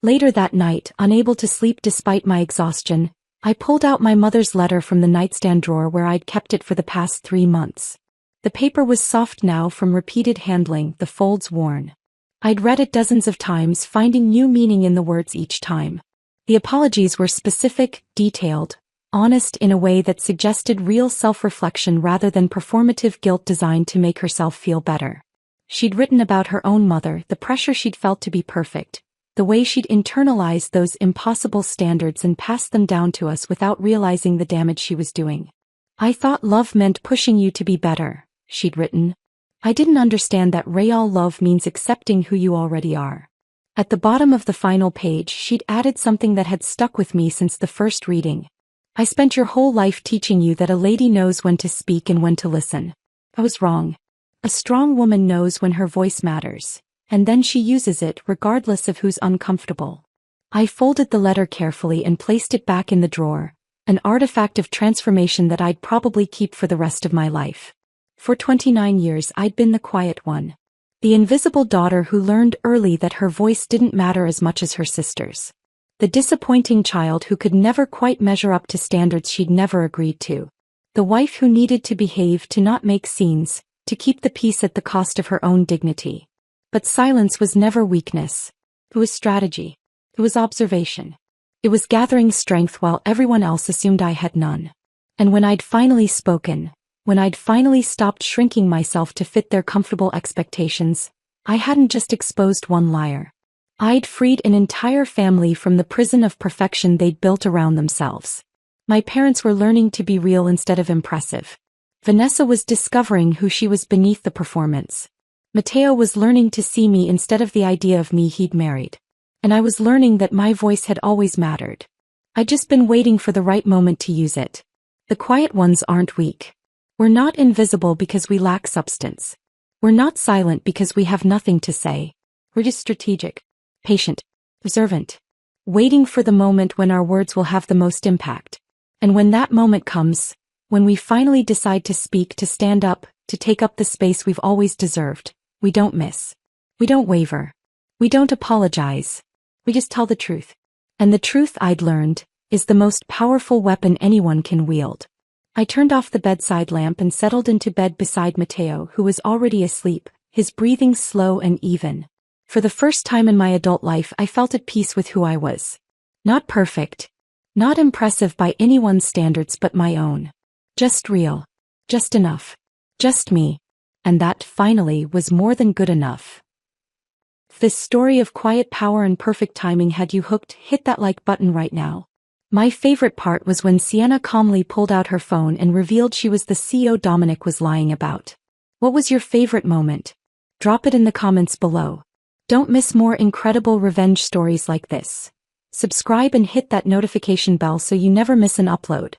Later that night, unable to sleep despite my exhaustion, I pulled out my mother's letter from the nightstand drawer where I'd kept it for the past 3 months. The paper was soft now from repeated handling, the folds worn. I'd read it dozens of times, finding new meaning in the words each time. The apologies were specific, detailed, honest in a way that suggested real self-reflection rather than performative guilt designed to make herself feel better. She'd written about her own mother, the pressure she'd felt to be perfect, the way she'd internalized those impossible standards and passed them down to us without realizing the damage she was doing. I thought love meant pushing you to be better, she'd written. I didn't understand that real love means accepting who you already are. At the bottom of the final page, she'd added something that had stuck with me since the first reading. I spent your whole life teaching you that a lady knows when to speak and when to listen. I was wrong. A strong woman knows when her voice matters, and then she uses it regardless of who's uncomfortable. I folded the letter carefully and placed it back in the drawer, an artifact of transformation that I'd probably keep for the rest of my life. For 29 years I'd been the quiet one. The invisible daughter who learned early that her voice didn't matter as much as her sister's. The disappointing child who could never quite measure up to standards she'd never agreed to. The wife who needed to behave, to not make scenes, to keep the peace at the cost of her own dignity. But silence was never weakness. It was strategy. It was observation. It was gathering strength while everyone else assumed I had none. And when I'd finally spoken, when I'd finally stopped shrinking myself to fit their comfortable expectations, I hadn't just exposed one liar. I'd freed an entire family from the prison of perfection they'd built around themselves. My parents were learning to be real instead of impressive. Vanessa was discovering who she was beneath the performance. Mateo was learning to see me instead of the idea of me he'd married. And I was learning that my voice had always mattered. I'd just been waiting for the right moment to use it. The quiet ones aren't weak. We're not invisible because we lack substance. We're not silent because we have nothing to say. We're just strategic, patient, observant, waiting for the moment when our words will have the most impact. And when that moment comes, when we finally decide to speak, to stand up, to take up the space we've always deserved, we don't miss. We don't waver. We don't apologize. We just tell the truth. And the truth, I'd learned, is the most powerful weapon anyone can wield. I turned off the bedside lamp and settled into bed beside Mateo, who was already asleep, his breathing slow and even. For the first time in my adult life, I felt at peace with who I was. Not perfect. Not impressive by anyone's standards but my own. Just real. Just enough. Just me. And that, finally, was more than good enough. If this story of quiet power and perfect timing had you hooked, hit that like button right now. My favorite part was when Sienna calmly pulled out her phone and revealed she was the CEO Dominic was lying about. What was your favorite moment? Drop it in the comments below. Don't miss more incredible revenge stories like this. Subscribe and hit that notification bell so you never miss an upload.